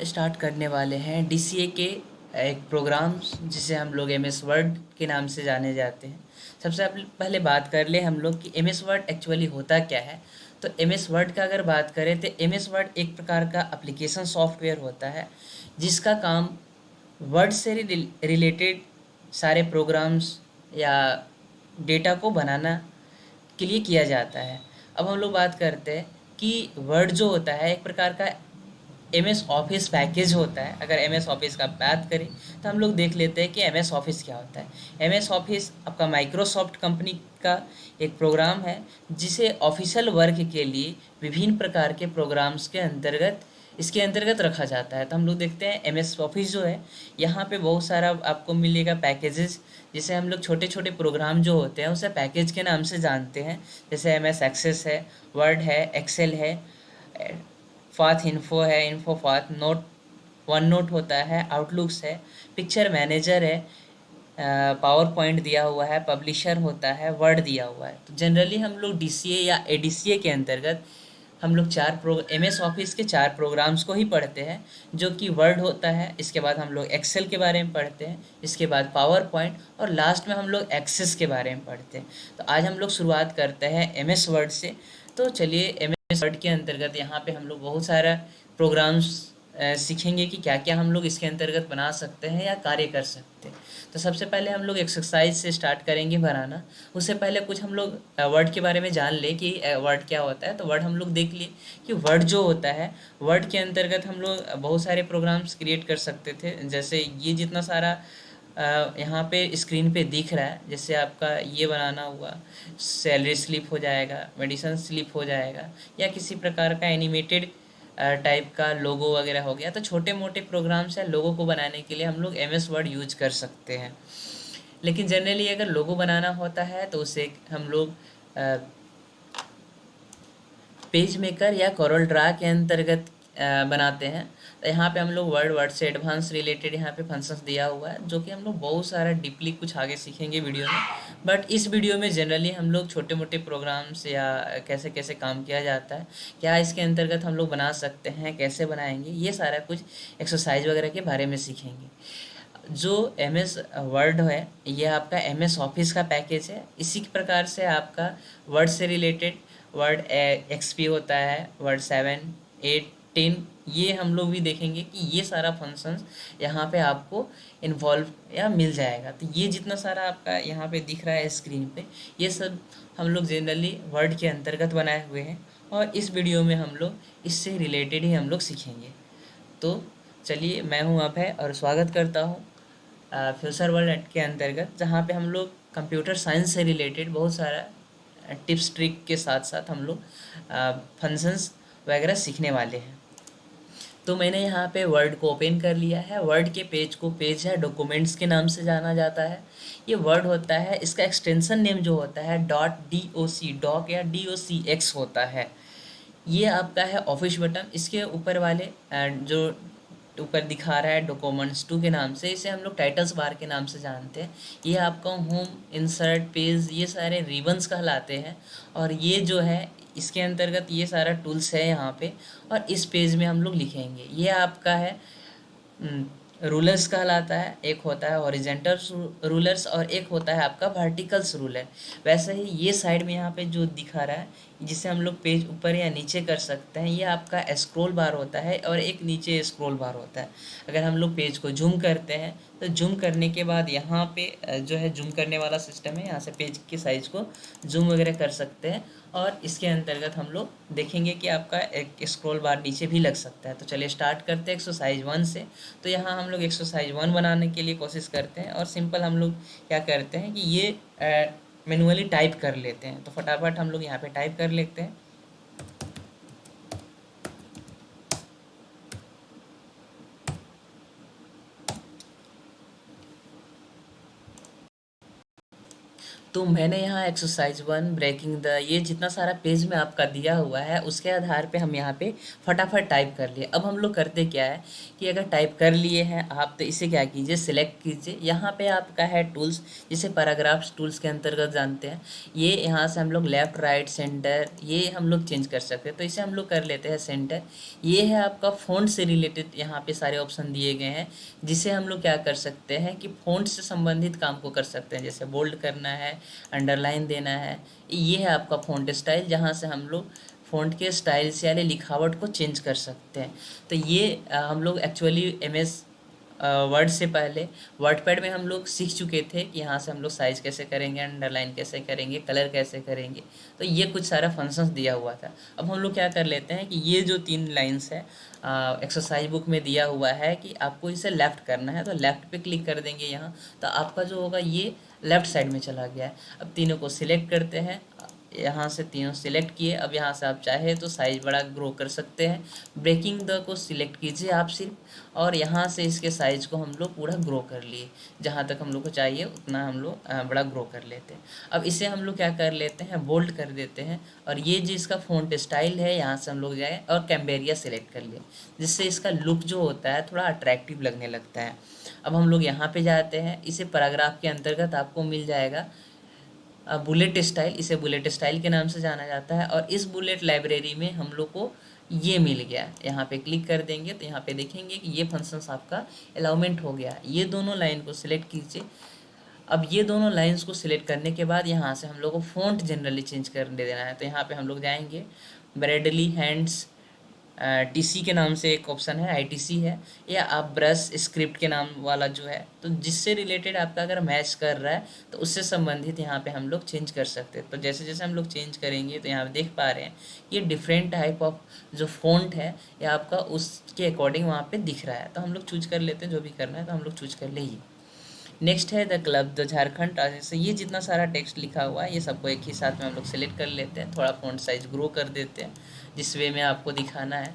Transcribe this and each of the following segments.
Start करने वाले हैं डीसीए के एक प्रोग्राम जिसे हम लोग एमएस वर्ड के नाम से जाने जाते हैं। सबसे पहले बात कर ले हम लोग कि एमएस वर्ड एक्चुअली होता क्या है। तो एमएस वर्ड का अगर बात करें तो एमएस वर्ड एक प्रकार का एप्लीकेशन सॉफ्टवेयर होता है जिसका काम वर्ड से रिलेटेड सारे प्रोग्राम्स या डेटा को बनाना के लिए किया जाता है। अब हम लोग बात करते हैं कि वर्ड जो होता है एक प्रकार का एम एस ऑफिस पैकेज होता है। अगर एम एस ऑफिस का बात करें तो हम लोग देख लेते हैं कि एम एस ऑफिस क्या होता है। एम एस ऑफिस आपका माइक्रोसॉफ्ट कंपनी का एक प्रोग्राम है जिसे ऑफिशियल वर्क के लिए विभिन्न प्रकार के प्रोग्राम्स के अंतर्गत इसके अंतर्गत रखा जाता है। तो हम लोग देखते हैं एम एस ऑफिस जो है यहाँ पे बहुत सारा आपको मिलेगा पैकेजेस, जिसे हम लोग छोटे छोटे प्रोग्राम जो होते हैं उसे पैकेज के नाम से जानते हैं। जैसे एम एस एक्सेस है, वर्ड है, एक्सेल है, फाथ इन्फो है, इन्फो फाथ नोट, वन नोट होता है, आउटलुक्स है, पिक्चर मैनेजर है, पावर पॉइंट दिया हुआ है, पब्लिशर होता है, वर्ड दिया हुआ है। तो जनरली हम लोग डीसीए या एडीसीए के अंतर्गत हम लोग एम एस ऑफिस के चार प्रोग्राम्स को ही पढ़ते हैं, जो कि वर्ड होता है। इसके बाद हम लोग एक्सेल के बारे में पढ़ते हैं, इसके बाद पावर पॉइंट, और लास्ट में हम लोग एक्सेस के बारे में पढ़ते हैं। तो आज हम लोग शुरुआत करते हैं एम एस वर्ड से। तो चलिए एम एस वर्ड के अंतर्गत यहाँ पे हम लोग बहुत सारा प्रोग्राम्स सीखेंगे कि क्या क्या हम लोग इसके अंतर्गत बना सकते हैं या कार्य कर सकते हैं। तो सबसे पहले हम लोग एक्सरसाइज से स्टार्ट करेंगे बनाना। उससे पहले कुछ हम लोग वर्ड के बारे में जान ले कि वर्ड क्या होता है। तो वर्ड हम लोग देख लिए कि वर्ड जो होता है, वर्ड के अंतर्गत हम लोग बहुत सारे प्रोग्राम्स क्रिएट कर सकते थे। जैसे ये जितना सारा यहाँ पे स्क्रीन पे दिख रहा है, जैसे आपका ये बनाना हुआ, सैलरी स्लिप हो जाएगा, मेडिसिन स्लिप हो जाएगा, या किसी प्रकार का एनिमेटेड टाइप का लोगो वगैरह हो गया। तो छोटे मोटे प्रोग्राम्स या लोगो को बनाने के लिए हम लोग एम एस वर्ड यूज कर सकते हैं। लेकिन जनरली अगर लोगो बनाना होता है तो उसे हम लोग पेज मेकर या कोरल ड्रा के अंतर्गत बनाते हैं। तो यहाँ पे हम लोग वर्ड से एडवांस रिलेटेड यहाँ पे फंक्शंस दिया हुआ है, जो कि हम लोग बहुत सारा डीपली कुछ आगे सीखेंगे वीडियो में। बट इस वीडियो में जनरली हम लोग छोटे मोटे प्रोग्राम्स या कैसे कैसे काम किया जाता है, क्या इसके अंतर्गत हम लोग बना सकते हैं, कैसे बनाएंगे, ये सारा कुछ एक्सरसाइज वगैरह के बारे में सीखेंगे। जो एम एस वर्ड है ये आपका एम एस ऑफिस का पैकेज है। इसी प्रकार से आपका वर्ड से रिलेटेड वर्ड एक्सपी होता है, वर्ड 7, 8, 10, ये हम लोग भी देखेंगे कि ये सारा फंक्शंस यहाँ पे आपको इन्वॉल्व या मिल जाएगा। तो ये जितना सारा आपका यहाँ पे दिख रहा है स्क्रीन पे, ये सब हम लोग जनरली वर्ड के अंतर्गत बनाए हुए हैं, और इस वीडियो में हम लोग इससे रिलेटेड ही हम लोग सीखेंगे। तो चलिए, मैं हूँ अभय और स्वागत करता हूँ फ्यूचर वर्ल्ड के अंतर्गत, जहाँ पे हम लोग कंप्यूटर साइंस से रिलेटेड बहुत सारा टिप्स ट्रिक के साथ साथ हम लोग फंक्शंस वगैरह सीखने वाले हैं। तो मैंने यहाँ पे वर्ड को ओपन कर लिया है। वर्ड के पेज को पेज है डॉक्यूमेंट्स के नाम से जाना जाता है। ये वर्ड होता है, इसका एक्सटेंशन नेम जो होता है डॉट डी ओ सी, डॉक या डी ओ सी एक्स होता है। ये आपका है ऑफिस बटन। इसके ऊपर वाले जो ऊपर दिखा रहा है डॉक्यूमेंट्स 2 के नाम से, इसे हम लोग टाइटल्स बार के नाम से जानते हैं। ये आपका होम, इंसर्ट, पेज, ये सारे रिबन्स कहलाते हैं। और ये जो है इसके अंतर्गत ये सारा टूल्स है यहाँ पे, और इस पेज में हम लोग लिखेंगे। ये आपका है रूलर्स कहलाता है। एक होता है हॉरिजेंटल रूलर्स और एक होता है आपका वर्टिकल्स रूलर। वैसे ही ये साइड में यहाँ पे जो दिखा रहा है, जिसे हम लोग पेज ऊपर या नीचे कर सकते हैं, ये आपका स्क्रॉल बार होता है, और एक नीचे स्क्रॉल बार होता है। अगर हम लोग पेज को जूम करते हैं तो जूम करने के बाद यहाँ पे जो है जूम करने वाला सिस्टम है, यहाँ से पेज के साइज़ को जूम वगैरह कर सकते हैं। और इसके अंतर्गत हम लोग देखेंगे कि आपका एक स्क्रॉल बार नीचे भी लग सकता है। तो चलिए स्टार्ट करते हैं एक्सरसाइज 1 से। तो यहाँ हम लोग एक्सरसाइज 1 बनाने के लिए कोशिश करते हैं, और सिंपल हम लोग क्या करते हैं कि ये मैनुअली टाइप कर लेते हैं। तो फटाफट हम लोग यहाँ पे टाइप कर लेते हैं। तो मैंने यहाँ एक्सरसाइज 1 ब्रेकिंग द ये जितना सारा पेज में आपका दिया हुआ है उसके आधार पे हम यहाँ पे फटाफट टाइप कर लिए। अब हम लोग करते क्या है कि अगर टाइप कर लिए हैं आप तो इसे क्या कीजिए, सिलेक्ट कीजिए। यहाँ पे आपका है टूल्स, जिसे पैराग्राफ्स टूल्स के अंतर्गत जानते हैं। ये यहाँ से हम लोग लेफ़्ट राइट सेंटर ये हम लोग चेंज कर सकते हैं, तो इसे हम लोग कर लेते हैं सेंटर। ये है आपका फ़ॉन्ट से रिलेटेड, यहाँ पे सारे ऑप्शन दिए गए हैं जिसे हम लोग क्या कर सकते हैं कि फ़ॉन्ट से संबंधित काम को कर सकते हैं, जैसे बोल्ड करना है, अंडरलाइन देना है। ये है आपका फ़ॉन्ट स्टाइल, जहाँ से हम लोग फ़ॉन्ट के स्टाइल से यानी लिखावट को चेंज कर सकते हैं। तो ये हम लोग एक्चुअली एमएस वर्ड से पहले वर्डपैड में हम लोग सीख चुके थे कि यहाँ से हम लोग साइज़ कैसे करेंगे, अंडरलाइन कैसे करेंगे, कलर कैसे करेंगे। तो ये कुछ सारा फंक्शंस दिया हुआ था। अब हम लोग क्या कर लेते हैं कि ये जो 3 लाइन्स है एक्सरसाइज बुक में दिया हुआ है कि आपको इसे लेफ़्ट करना है, तो लेफ़्ट पे क्लिक कर देंगे यहाँ। तो आपका जो होगा ये लेफ़्ट साइड में चला गया है। अब तीनों को सिलेक्ट करते हैं, यहाँ से तीनों सिलेक्ट किए। अब यहाँ से आप चाहे तो साइज़ बड़ा ग्रो कर सकते हैं। ब्रेकिंग द को सिलेक्ट कीजिए आप सिर्फ, और यहाँ से इसके साइज़ को हम लोग पूरा ग्रो कर लिए। जहाँ तक हम लोग को चाहिए उतना हम लोग बड़ा ग्रो कर लेते हैं। अब इसे हम लोग क्या कर लेते हैं, बोल्ड कर देते हैं। और ये जो इसका फ़ॉन्ट स्टाइल है यहाँ से हम लोग जाए और कैम्बेरिया सिलेक्ट कर लिए, जिससे इसका लुक जो होता है थोड़ा अट्रैक्टिव लगने लगता है। अब हम लोग यहाँ पे जाते हैं, इसे पैराग्राफ के अंतर्गत आपको मिल जाएगा बुलेट स्टाइल। इसे बुलेट स्टाइल के नाम से जाना जाता है। और इस बुलेट लाइब्रेरी में हम लोग को ये मिल गया। यहाँ पे क्लिक कर देंगे तो यहाँ पे देखेंगे कि ये फंक्शंस आपका अलाउमेंट हो गया। ये दोनों लाइन को सिलेक्ट कीजिए। अब ये दोनों लाइंस को सिलेक्ट करने के बाद यहाँ से हम लोग को फ़ॉन्ट जनरली चेंज कर देना है। तो यहाँ पे हम लोग जाएंगे, ब्रेडली हैंड्स टीसी के नाम से एक ऑप्शन है, आईटीसी है, या आप ब्रश स्क्रिप्ट के नाम वाला जो है, तो जिससे रिलेटेड आपका अगर मैच कर रहा है तो उससे संबंधित यहाँ पे हम लोग चेंज कर सकते हैं। तो जैसे जैसे हम लोग चेंज करेंगे तो यहाँ पे देख पा रहे हैं ये डिफरेंट टाइप ऑफ जो फ़ॉन्ट है ये आपका उसके अकॉर्डिंग वहाँ पे दिख रहा है। तो हम लोग चूज कर लेते हैं, जो भी करना है तो हम लोग चूज कर लेंगे। नेक्स्ट है द क्लब द झारखंड से ये जितना सारा टेक्स्ट लिखा हुआ है ये सबको एक ही साथ में हम लोग सेलेक्ट कर लेते हैं। थोड़ा फ़ॉन्ट साइज ग्रो कर देते हैं जिस वे में आपको दिखाना है।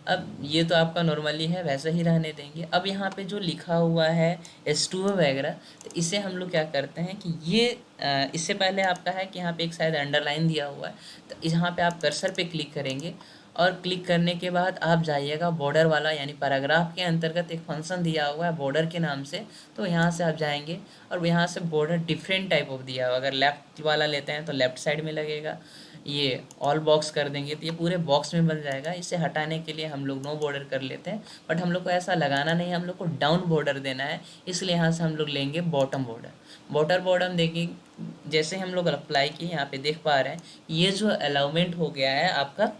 अब ये तो आपका नॉर्मली है, वैसे ही रहने देंगे। अब यहाँ पे जो लिखा हुआ है S2 वगैरह, तो इसे हम लोग क्या करते हैं कि ये इससे पहले आपका है कि यहाँ पे एक शायद अंडरलाइन दिया हुआ है, तो यहाँ पे आप कर्सर पे क्लिक करेंगे। और क्लिक करने के बाद आप जाइएगा बॉर्डर वाला, यानी पैराग्राफ के अंतर्गत एक फंक्शन दिया हुआ है बॉर्डर के नाम से। तो यहाँ से आप जाएंगे और यहाँ से बॉर्डर डिफरेंट टाइप ऑफ दिया हुआ, अगर लेफ़्ट वाला लेते हैं तो लेफ़्ट साइड में लगेगा। ये ऑल बॉक्स कर देंगे तो ये पूरे बॉक्स में बन जाएगा। इसे हटाने के लिए हम लोग नो बॉर्डर कर लेते हैं, बट हम लोग को ऐसा लगाना नहीं है, हम लोग को डाउन बॉर्डर देना है। इसलिए यहाँ से हम लोग लेंगे बॉटम बॉर्डर। बॉटम देखिए, जैसे हम लोग अप्लाई किए यहाँ पे देख पा रहे हैं ये जो अलाउमेंट हो गया है आपका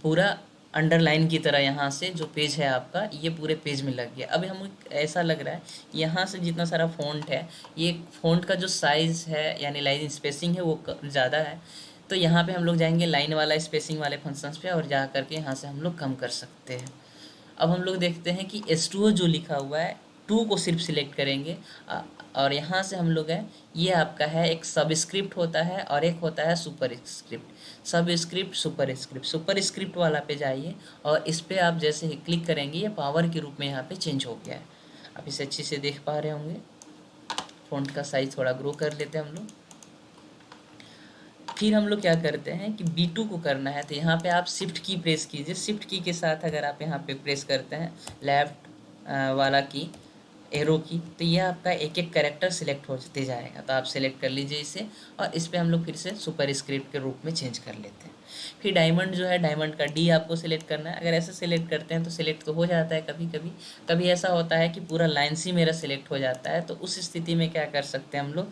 पूरा अंडरलाइन की तरह। यहाँ से जो पेज है आपका ये पूरे पेज में लग गया। अब हम ऐसा लग रहा है यहाँ से जितना सारा फ़ॉन्ट है, ये फ़ॉन्ट का जो साइज़ है यानी लाइन स्पेसिंग है वो ज़्यादा है। तो यहाँ पे हम लोग जाएंगे लाइन वाला स्पेसिंग वाले फंक्शंस पे और जा करके यहाँ से हम लोग कम कर सकते हैं। अब हम लोग देखते हैं कि S2 जो लिखा हुआ है 2 को सिर्फ सिलेक्ट करेंगे। और यहाँ से हम लोग है ये आपका है एक सबस्क्रिप्ट होता है और एक होता है super script. Subscript super script वाला पे जाइए और इस पे आप जैसे ही क्लिक करेंगे ये पावर के रूप में यहाँ पे चेंज हो गया है। आप इसे अच्छे से देख पा रहे होंगे। फ़ॉन्ट का साइज़ थोड़ा ग्रो कर लेते हैं हम लोग। फिर हम लोग क्या करते हैं कि B2 को करना है, तो यहाँ पे आप शिफ्ट की प्रेस कीजिए। शिफ्ट की के साथ अगर आप यहाँ पे प्रेस करते हैं लेफ़्ट वाला की एरो की, तो ये आपका एक एक कैरेक्टर सिलेक्ट होते जाएगा। तो आप सिलेक्ट कर लीजिए इसे और इस पे हम लोग फिर से सुपर स्क्रिप्ट के रूप में चेंज कर लेते हैं। फिर डायमंड जो है, डायमंड का D आपको सिलेक्ट करना है। अगर ऐसे सिलेक्ट करते हैं तो सिलेक्ट तो हो जाता है कभी कभी, कभी ऐसा होता है कि पूरा लाइन्स ही मेरा सिलेक्ट हो जाता है। तो उस स्थिति में क्या कर सकते हैं हम लोग,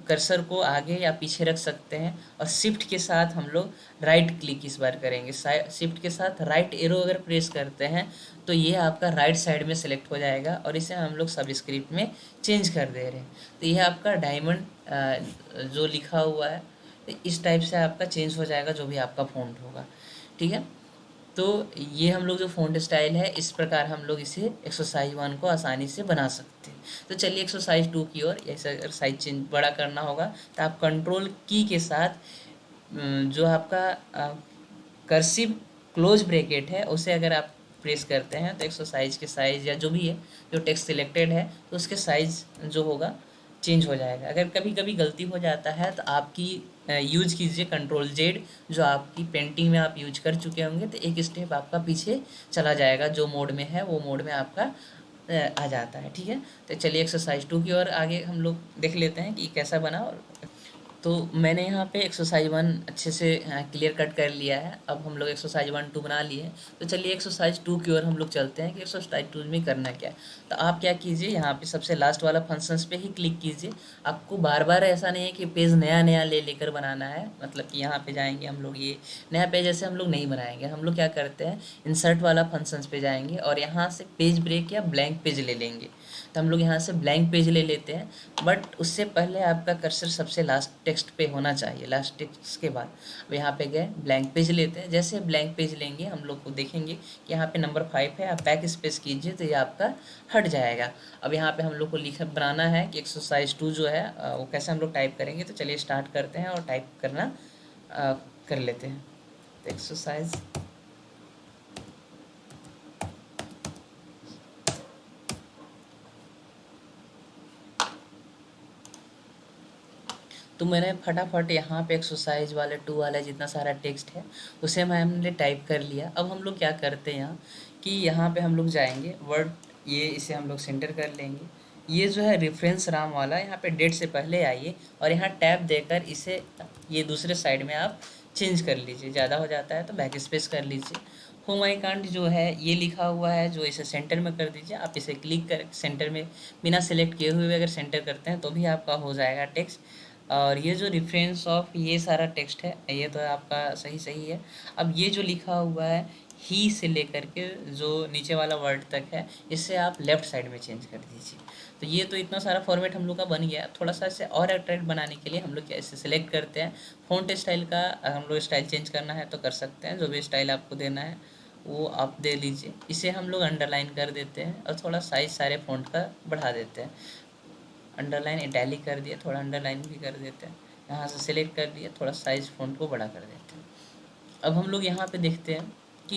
कर्सर को आगे या पीछे रख सकते हैं और शिफ्ट के साथ हम लोग राइट क्लिक इस बार करेंगे। शिफ्ट के साथ राइट एरो अगर प्रेस करते हैं तो ये आपका राइट साइड में सेलेक्ट हो जाएगा और इसे हम लोग सब स्क्रिप्ट में चेंज कर दे रहे हैं। तो यह आपका डायमंड जो लिखा हुआ है इस टाइप से आपका चेंज हो जाएगा जो भी आपका फ़ॉन्ट होगा। ठीक है, तो ये हम लोग जो फ़ॉन्ट स्टाइल है इस प्रकार हम लोग इसे एक्सरसाइज 1 को आसानी से बना सकते हैं। तो चलिए एक्सरसाइज 2 की ओर। ऐसा अगर साइज चेंज बड़ा करना होगा तो आप कंट्रोल की के साथ जो आपका कर्सिव क्लोज ब्रैकेट है उसे अगर आप प्रेस करते हैं तो एक्सरसाइज के साइज़ या जो भी है जो टेक्स्ट सिलेक्टेड है तो उसके साइज़ जो होगा चेंज हो जाएगा। अगर कभी कभी गलती हो जाता है तो आपकी यूज कीजिए कंट्रोल जेड, जो आपकी पेंटिंग में आप यूज कर चुके होंगे, तो एक स्टेप आपका पीछे चला जाएगा, जो मोड में है वो मोड में आपका आ जाता है। ठीक है, तो चलिए एक्सरसाइज 2 की ओर आगे हम लोग देख लेते हैं कि कैसा बना। और तो मैंने यहाँ पे एक्सरसाइज 1 अच्छे से क्लियर कट कर लिया है। अब हम लोग एक्सरसाइज 1 2 बना लिए हैं, तो चलिए एक्सरसाइज 2 की ओर हम लोग चलते हैं कि एक्सरसाइज 2 में करना क्या है। तो आप क्या कीजिए, यहाँ पे सबसे लास्ट वाला फंक्शंस पे ही क्लिक कीजिए। आपको बार बार ऐसा नहीं है कि पेज नया नया ले लेकर बनाना है, मतलब कि यहाँ पे जाएंगे हम लोग, ये नया पेज ऐसे हम लोग नहीं बनाएंगे। हम लोग क्या करते हैं, इंसर्ट वाला फंक्शंस पे जाएंगे और यहाँ से पेज ब्रेक या ब्लैंक पेज ले लेंगे। तो हम लोग यहाँ से ब्लैंक पेज ले लेते हैं, बट उससे पहले आपका कर्सर सबसे लास्ट टेक्स्ट पे होना चाहिए, लास्ट टेक्स्ट के बाद। अब यहाँ पे गए ब्लैंक पेज लेते हैं। जैसे ब्लैंक पेज लेंगे हम लोग को देखेंगे कि यहाँ पे नंबर 5 है, आप बैक स्पेस कीजिए तो ये आपका हट जाएगा। अब यहाँ पे हम लोग को लिख बनाना है कि एक्सरसाइज 2 जो है वो कैसे हम लोग टाइप करेंगे। तो चलिए स्टार्ट करते हैं और टाइप करना कर लेते हैं। तो एक्सरसाइज तो मैंने फटाफट यहाँ पे एक्सरसाइज वाले 2 वाला जितना सारा टेक्स्ट है उसे हमने टाइप कर लिया। अब हम लोग क्या करते हैं यहाँ कि यहाँ पे हम लोग जाएंगे वर्ड, ये इसे हम लोग सेंटर कर लेंगे। ये जो है रेफरेंस राम वाला, यहाँ पे डेट से पहले आइए और यहाँ टैब देकर इसे ये दूसरे साइड में आप चेंज कर लीजिए। ज़्यादा हो जाता है तो बैक स्पेस कर लीजिए। होम आई कांट जो है ये लिखा हुआ है, जो इसे सेंटर में कर दीजिए। आप इसे क्लिक कर सेंटर में बिना सेलेक्ट किए हुए अगर सेंटर करते हैं तो भी आपका हो जाएगा टेक्स्ट। और ये जो रेफरेंस ऑफ ये सारा टेक्स्ट है ये तो आपका सही सही है। अब ये जो लिखा हुआ है ही से लेकर के जो नीचे वाला वर्ड तक है, इसे आप लेफ्ट साइड में चेंज कर दीजिए। तो ये तो इतना सारा फॉर्मेट हम लोग का बन गया। थोड़ा सा इसे और अट्रैक्ट बनाने के लिए हम लोग क्या इसे सेलेक्ट करते हैं, फ़ॉन्ट स्टाइल का हम लोग स्टाइल चेंज करना है तो कर सकते हैं। जो भी स्टाइल आपको देना है वो आप दे लीजिए। इसे हम लोग अंडरलाइन कर देते हैं और थोड़ा साइज सारे फ़ॉन्ट का बढ़ा देते हैं। अंडरलाइन इटैलिक कर दिया, थोड़ा अंडरलाइन भी कर देते हैं। यहाँ से सिलेक्ट कर दिया, थोड़ा साइज फ़ॉन्ट को बड़ा कर देते हैं। अब हम लोग यहाँ पे देखते हैं कि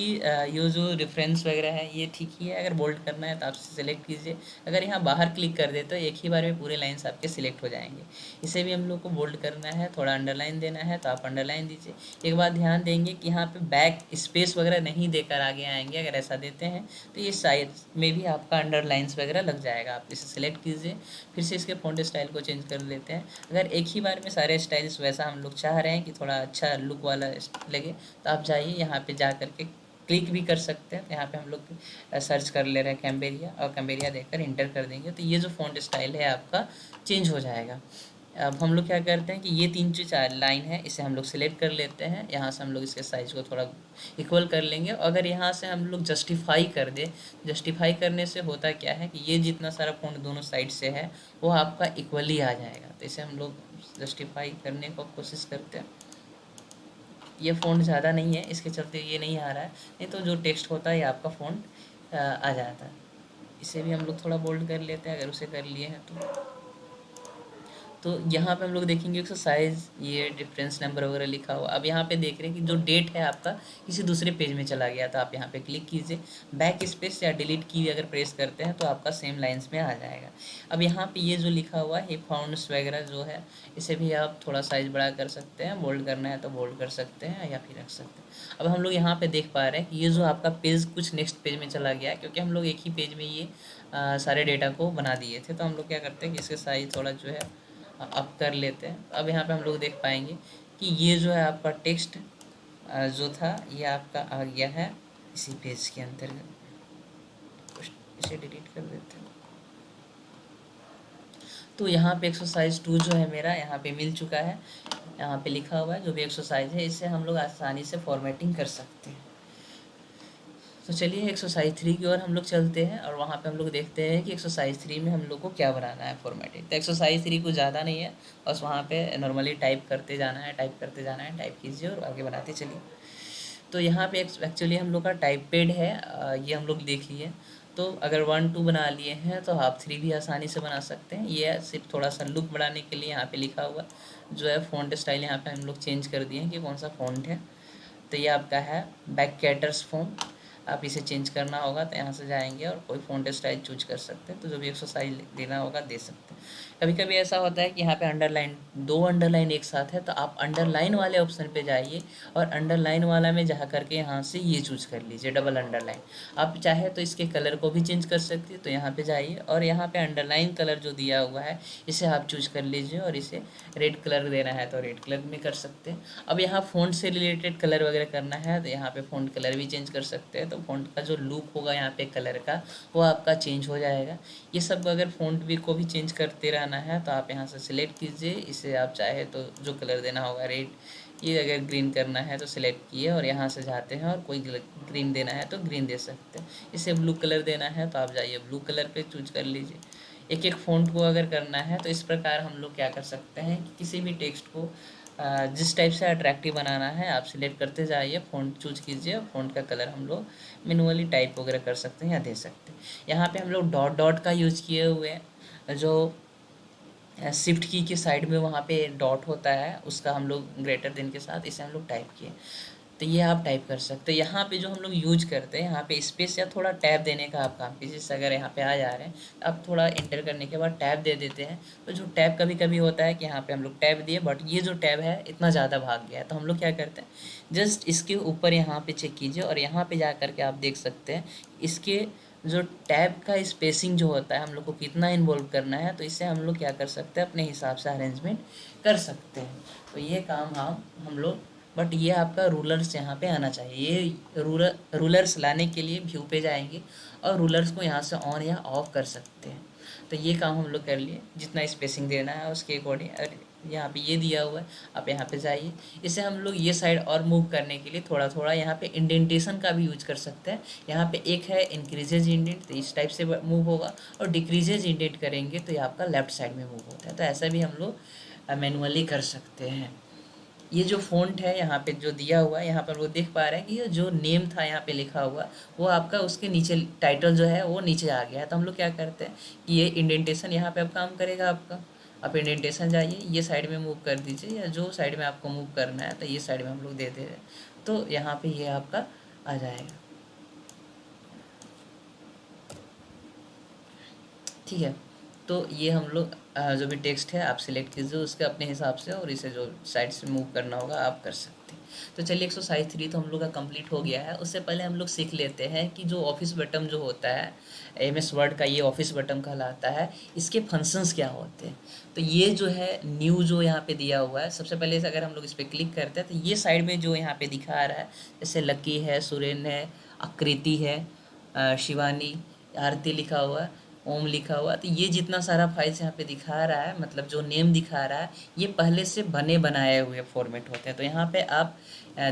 ये जो रेफरेंस वगैरह है ये ठीक ही है। अगर बोल्ड करना है तो आप सिलेक्ट कीजिए। अगर यहाँ बाहर क्लिक कर दे तो एक ही बार में पूरे लाइन्स आपके सिलेक्ट हो जाएंगे। इसे भी हम लोग को बोल्ड करना है, थोड़ा अंडरलाइन देना है तो आप अंडरलाइन दीजिए। एक बात ध्यान देंगे कि यहाँ पे बैक स्पेस वगैरह नहीं देकर आगे आएंगे। अगर ऐसा देते हैं तो ये साइड में भी आपका अंडरलाइंस वगैरह लग जाएगा। आप इसे सिलेक्ट कीजिए, फिर से इसके फ़ॉन्ट स्टाइल को चेंज कर लेते हैं। अगर एक ही बार में सारे स्टाइल्स वैसा हम लोग चाह रहे हैं कि थोड़ा अच्छा लुक वाला लगे, तो आप जाइए यहाँ पे जा करके क्लिक भी कर सकते हैं। तो यहाँ पे हम लोग सर्च कर ले रहे हैं कैम्बेरिया, और कैम्बेरिया देखकर इंटर कर देंगे तो ये जो फ़ॉन्ट स्टाइल है आपका चेंज हो जाएगा। अब हम लोग क्या करते हैं कि ये 3 जो 4 लाइन है इसे हम लोग सिलेक्ट कर लेते हैं। यहाँ से हम लोग इसके साइज़ को थोड़ा इक्वल कर लेंगे। अगर यहाँ से हम लोग जस्टिफाई कर दें, जस्टिफाई करने से होता क्या है कि ये जितना सारा फ़ॉन्ट दोनों साइड से है वो आपका इक्वली आ जाएगा। तो इसे हम लोग जस्टिफाई करने को कोशिश करते हैं। ये फ़ॉन्ट ज़्यादा नहीं है, इसके चलते ये नहीं आ रहा है, नहीं तो जो टेक्स्ट होता है ये आपका फ़ॉन्ट आ जाता है। इसे भी हम लोग थोड़ा बोल्ड कर लेते हैं अगर उसे कर लिए हैं तो यहाँ पे हम लोग देखेंगे एक्सरसाइज ये डिफरेंस नंबर वगैरह लिखा हुआ। अब यहाँ पे देख रहे हैं कि जो डेट है आपका किसी दूसरे पेज में चला गया, तो आप यहाँ पे क्लिक कीजिए। बैक स्पेस या डिलीट की अगर प्रेस करते हैं तो आपका सेम लाइंस में आ जाएगा। अब यहाँ पे ये जो लिखा हुआ है फाउंड्स वगैरह जो है, इसे भी आप थोड़ा साइज बड़ा कर सकते हैं। बोल्ड करना है तो बोल्ड कर सकते हैं या फिर रख सकते हैं। अब हम लोग यहाँ पे देख पा रहे हैं कि ये जो आपका पेज कुछ नेक्स्ट पेज में चला गया, क्योंकि हम लोग एक ही पेज में ये सारे डेटा को बना दिए थे। तो हम लोग क्या करते हैं कि इसके साइज थोड़ा जो है अप कर लेते हैं। अब यहाँ पे हम लोग देख पाएंगे कि ये जो है आपका टेक्स्ट जो था ये आपका आ गया है इसी पेज के अंतर्गत। इसे डिलीट कर देते हैं। तो यहाँ पे एक्सरसाइज 2 जो है मेरा यहाँ पे मिल चुका है। यहाँ पे लिखा हुआ है जो भी एक्सरसाइज है, इससे हम लोग आसानी से फॉर्मेटिंग कर सकते हैं। तो चलिए एक्सरसाइज 3 की ओर हम लोग चलते हैं और वहाँ पे हम लोग देखते हैं कि एक्सरसाइज 3 में हम लोग को क्या बनाना है फॉर्मेटिंग। तो एक्सरसाइज 3 कुछ ज़्यादा नहीं है, बस वहाँ पे नॉर्मली टाइप करते जाना है, टाइप करते जाना है, टाइप कीजिए और आगे बनाते चलिए। तो यहाँ पे एक्चुअली हम लोग का टाइप पेड है, ये हम लोग देख लिए। तो अगर 1 2 बना लिए हैं तो आप 3 भी आसानी से बना सकते हैं। ये सिर्फ थोड़ा सा लुक बढ़ाने के लिए यहाँ पे लिखा हुआ जो है फ़ॉन्ट स्टाइल, यहाँ पे हम लोग चेंज कर दिए हैं कि कौन सा फ़ॉन्ट है। तो ये आपका है बैक कैटर्स फॉन्ट। आप इसे चेंज करना होगा तो यहाँ से जाएंगे और कोई फ़ॉन्ट स्टाइल चूज कर सकते हैं, तो जो भी एक्सरसाइज देना होगा दे सकते हैं। कभी कभी ऐसा होता है कि यहाँ पे अंडरलाइन, दो अंडरलाइन एक साथ है, तो आप अंडरलाइन वाले ऑप्शन पे जाइए और अंडरलाइन वाला में जा करके यहाँ से ये चूज कर लीजिए डबल अंडरलाइन। आप चाहे तो इसके कलर को भी चेंज कर सकते हैं, तो यहाँ पे जाइए और यहाँ पे अंडरलाइन कलर जो दिया हुआ है इसे आप चूज कर लीजिए और इसे रेड कलर देना है तो रेड कलर में कर सकते हैं। अब यहाँ फ़ॉन्ट से रिलेटेड कलर वगैरह करना है तो यहाँ पे फ़ॉन्ट कलर भी चेंज कर सकते हैं, तो फ़ॉन्ट का जो लुक होगा यहाँ पे कलर का वो आपका चेंज हो जाएगा। ये सब अगर फ़ॉन्ट भी को भी चेंज करते रहना है तो आप यहाँ से सिलेक्ट कीजिए, इसे आप चाहे तो जो कलर देना होगा रेड, ये अगर ग्रीन करना है तो सिलेक्ट किए और यहाँ से जाते हैं और कोई ग्रीन देना है तो ग्रीन दे सकते हैं। इसे ब्लू कलर देना है तो आप जाइए ब्लू कलर पे चूज कर लीजिए। एक एक फ़ॉन्ट को अगर करना है तो इस प्रकार हम लोग क्या कर सकते हैं कि किसी भी टेक्स्ट को जिस टाइप से अट्रैक्टिव बनाना है आप सिलेक्ट करते जाइए, फ़ॉन्ट चूज कीजिए और फ़ॉन्ट का कलर हम लोग मैनुअली टाइप वगैरह कर सकते हैं या दे सकते हैं। यहाँ पे हम लोग डॉट डॉट का यूज किए हुए हैं, जो शिफ्ट की के साइड में वहाँ पे डॉट होता है उसका हम लोग ग्रेटर देन के साथ इसे हम लोग टाइप किए, तो ये आप टाइप कर सकते हैं। यहाँ पे जो हम लोग यूज करते हैं यहाँ पे स्पेस या थोड़ा टैब देने का आप काम कीजिए। जैसे अगर यहाँ पे आ जा रहे हैं आप थोड़ा एंटर करने के बाद टैब दे देते हैं, तो जो टैब कभी कभी होता है कि यहाँ पे हम लोग टैब दिए बट ये जो टैब है इतना ज़्यादा भाग गया है, तो हम लोग क्या करते हैं जस्ट इसके ऊपर यहाँ पे चेक कीजिए और यहाँ पे जा करके आप देख सकते हैं इसके जो टैब का स्पेसिंग जो होता है हम लोग को कितना इन्वॉल्व करना है, तो इससे हम लोग क्या कर सकते हैं अपने हिसाब से अरेंजमेंट कर सकते हैं। तो ये काम हम लोग, बट ये आपका रूलर्स यहाँ पे आना चाहिए। ये रूलर्स लाने के लिए व्यू पे जाएंगे और रूलर्स को यहाँ से ऑन या ऑफ कर सकते हैं। तो ये काम हम लोग कर लिए, जितना स्पेसिंग देना है उसके अकॉर्डिंग। और यहाँ पे ये दिया हुआ है, आप यहाँ पे जाइए। इसे हम लोग ये साइड और मूव करने के लिए थोड़ा थोड़ा यहाँ पे इंडेंटेशन का भी यूज कर सकते हैं। यहाँ पे एक है इंक्रीजेज इंडेंट, तो इस टाइप से मूव होगा, और डिक्रीजेज इंडेंट करेंगे तो ये आपका लेफ्ट साइड में मूव होता है। तो ऐसा भी हम लोग मैनुअली कर सकते हैं। ये जो फ़ॉन्ट है यहाँ पे जो दिया हुआ है, यहाँ पर वो देख पा रहे हैं कि ये जो नेम था यहाँ पे लिखा हुआ वो आपका उसके नीचे टाइटल जो है वो नीचे आ गया है। तो हम लोग क्या करते हैं कि ये इंडेंटेशन यहाँ पे अब काम करेगा आपका। आप इंडेंटेशन जाइए, ये साइड में मूव कर दीजिए या जो साइड में आपको मूव करना है तो ये साइड में हम लोग दे दे रहे हैं, तो यहाँ पे ये आपका आ जाएगा। ठीक है, तो ये हम लोग जो भी टेक्स्ट है आप सिलेक्ट कीजिए उसके अपने हिसाब से और इसे जो साइड से मूव करना होगा आप कर सकते हैं। तो चलिए एक्सरसाइज 3 तो हम लोग का कंप्लीट हो गया है। उससे पहले हम लोग सीख लेते हैं कि जो ऑफिस बटन जो होता है एमएस वर्ड का, ये ऑफिस बटन कहलाता है, इसके फंक्शंस क्या होते हैं। तो ये जो है न्यू जो यहाँ पे दिया हुआ है, सबसे पहले से अगर हम लोग इस पर क्लिक करते हैं तो ये साइड में जो यहाँ पे दिखा रहा है जैसे लकी है, सुरेन है, आकृति है, शिवानी, आरती लिखा हुआ है, ओम लिखा हुआ, तो ये जितना सारा फाइल्स यहाँ पे दिखा रहा है, मतलब जो नेम दिखा रहा है, ये पहले से बने बनाए हुए फॉर्मेट होते हैं। तो यहाँ पे आप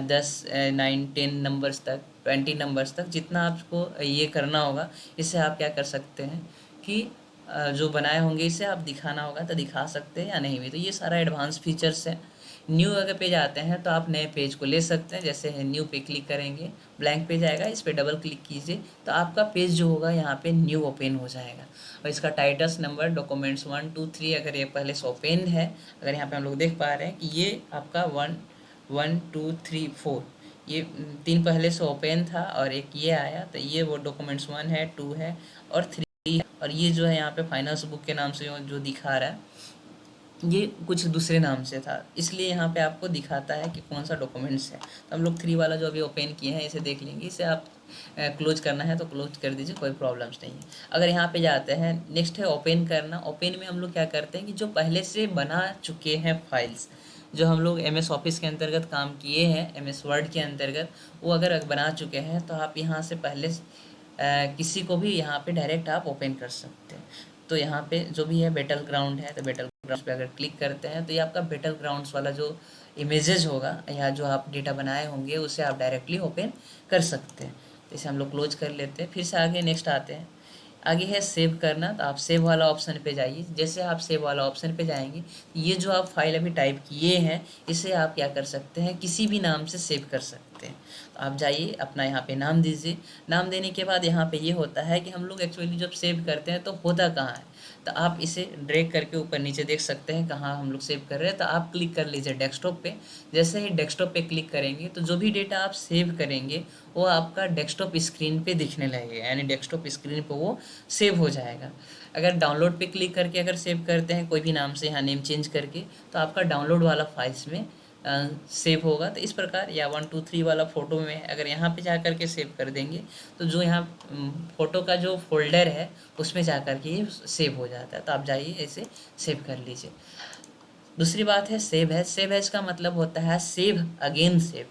10 9 10 नंबर्स तक, 20 नंबर्स तक जितना आपको ये करना होगा, इससे आप क्या कर सकते हैं कि जो बनाए होंगे इसे आप दिखाना होगा तो दिखा सकते हैं या नहीं भी। तो ये सारा एडवांस फीचर्स है। न्यू अगर पेज आते हैं तो आप नए पेज को ले सकते हैं। जैसे न्यू पे क्लिक करेंगे, ब्लैंक पेज आएगा, इस पर डबल क्लिक कीजिए तो आपका पेज जो होगा यहाँ पे न्यू ओपन हो जाएगा। और इसका टाइटल्स नंबर डॉक्यूमेंट्स 1 2 3 अगर ये पहले से ओपन है, अगर यहाँ पे हम लोग देख पा रहे हैं कि ये आपका 1 2 3 4, ये 3 पहले से ओपन था और एक ये आया, तो ये वो डॉक्यूमेंट्स 1 है, 2 है और 3 है। और ये जो है यहाँ पे फाइनेंस बुक के नाम से जो दिखा रहा है ये कुछ दूसरे नाम से था, इसलिए यहाँ पे आपको दिखाता है कि कौन सा डॉक्यूमेंट्स है। तो हम लोग 3 वाला जो अभी ओपन किए हैं इसे देख लेंगे। इसे आप क्लोज करना है तो क्लोज कर दीजिए, कोई प्रॉब्लम्स नहीं है। अगर यहाँ पे जाते हैं, नेक्स्ट है ओपन करना। ओपन में हम लोग क्या करते हैं कि जो पहले से बना चुके हैं फाइल्स, जो हम लोग एम एस ऑफिस के अंतर्गत काम किए हैं, एम एस वर्ड के अंतर्गत, वो अगर बना चुके हैं तो आप यहाँ से पहले किसी को भी यहाँ पे डायरेक्ट आप ओपन कर सकते हैं। तो यहाँ पे जो भी है बैटल ग्राउंड है, तो बैटल ग्राउंड पे अगर क्लिक करते हैं तो ये आपका बैटल ग्राउंड्स वाला जो इमेजेस होगा या जो आप डेटा बनाए होंगे उसे आप डायरेक्टली ओपन कर सकते हैं। तो इसे हम लोग क्लोज कर लेते हैं। फिर से आगे नेक्स्ट आते हैं, आगे है सेव करना। तो आप सेव वाला ऑप्शन पे जाइए। जैसे आप सेव वाला ऑप्शन पे जाएंगे, ये जो आप फाइल अभी टाइप किए हैं इसे आप क्या कर सकते हैं, किसी भी नाम से सेव कर सकते हैं। सकते हैं। तो आप जाइए अपना यहाँ पे नाम दीजिए। नाम देने के बाद यहाँ पे ये होता है कि हम लोग एक्चुअली जब सेव करते हैं तो होता कहाँ है, तो आप इसे ड्रैग करके ऊपर नीचे देख सकते हैं कहाँ हम लोग सेव कर रहे हैं। तो आप क्लिक कर लीजिए डेस्कटॉप पे। जैसे ही डेस्कटॉप पे क्लिक करेंगे तो जो भी डेटा आप सेव करेंगे वो आपका डेस्कटॉप स्क्रीन पे दिखने लगेगा, यानी डेस्कटॉप स्क्रीन पे वो सेव हो जाएगा। अगर डाउनलोड पे क्लिक करके अगर सेव करते हैं कोई भी नाम से यहाँ नेम चेंज करके, तो आपका डाउनलोड वाला फाइल्स में सेव होगा। तो इस प्रकार, या 1 2 3 वाला फ़ोटो में अगर यहाँ पे जा कर के सेव कर देंगे तो जो यहाँ फ़ोटो का जो फोल्डर है उसमें जा कर के ये सेव हो जाता है। तो आप जाइए ऐसे सेव कर लीजिए। दूसरी बात है सेव एज। सेव एज का मतलब होता है सेव अगेन सेव,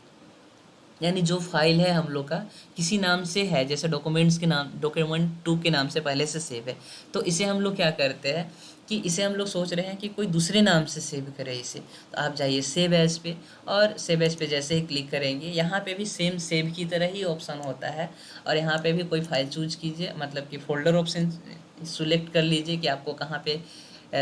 यानी जो फाइल है हम लोग का किसी नाम से है, जैसे डॉक्यूमेंट्स के नाम document2 के नाम से पहले से सेव है, तो इसे हम लोग क्या करते हैं कि इसे हम लोग सोच रहे हैं कि कोई दूसरे नाम से सेव करे इसे। तो आप जाइए सेव एज पे, और सेव एज पे जैसे ही क्लिक करेंगे यहाँ पे भी सेम सेव की तरह ही ऑप्शन होता है, और यहाँ पे भी कोई फाइल चूज कीजिए, मतलब कि फोल्डर ऑप्शन सिलेक्ट कर लीजिए कि आपको कहाँ पे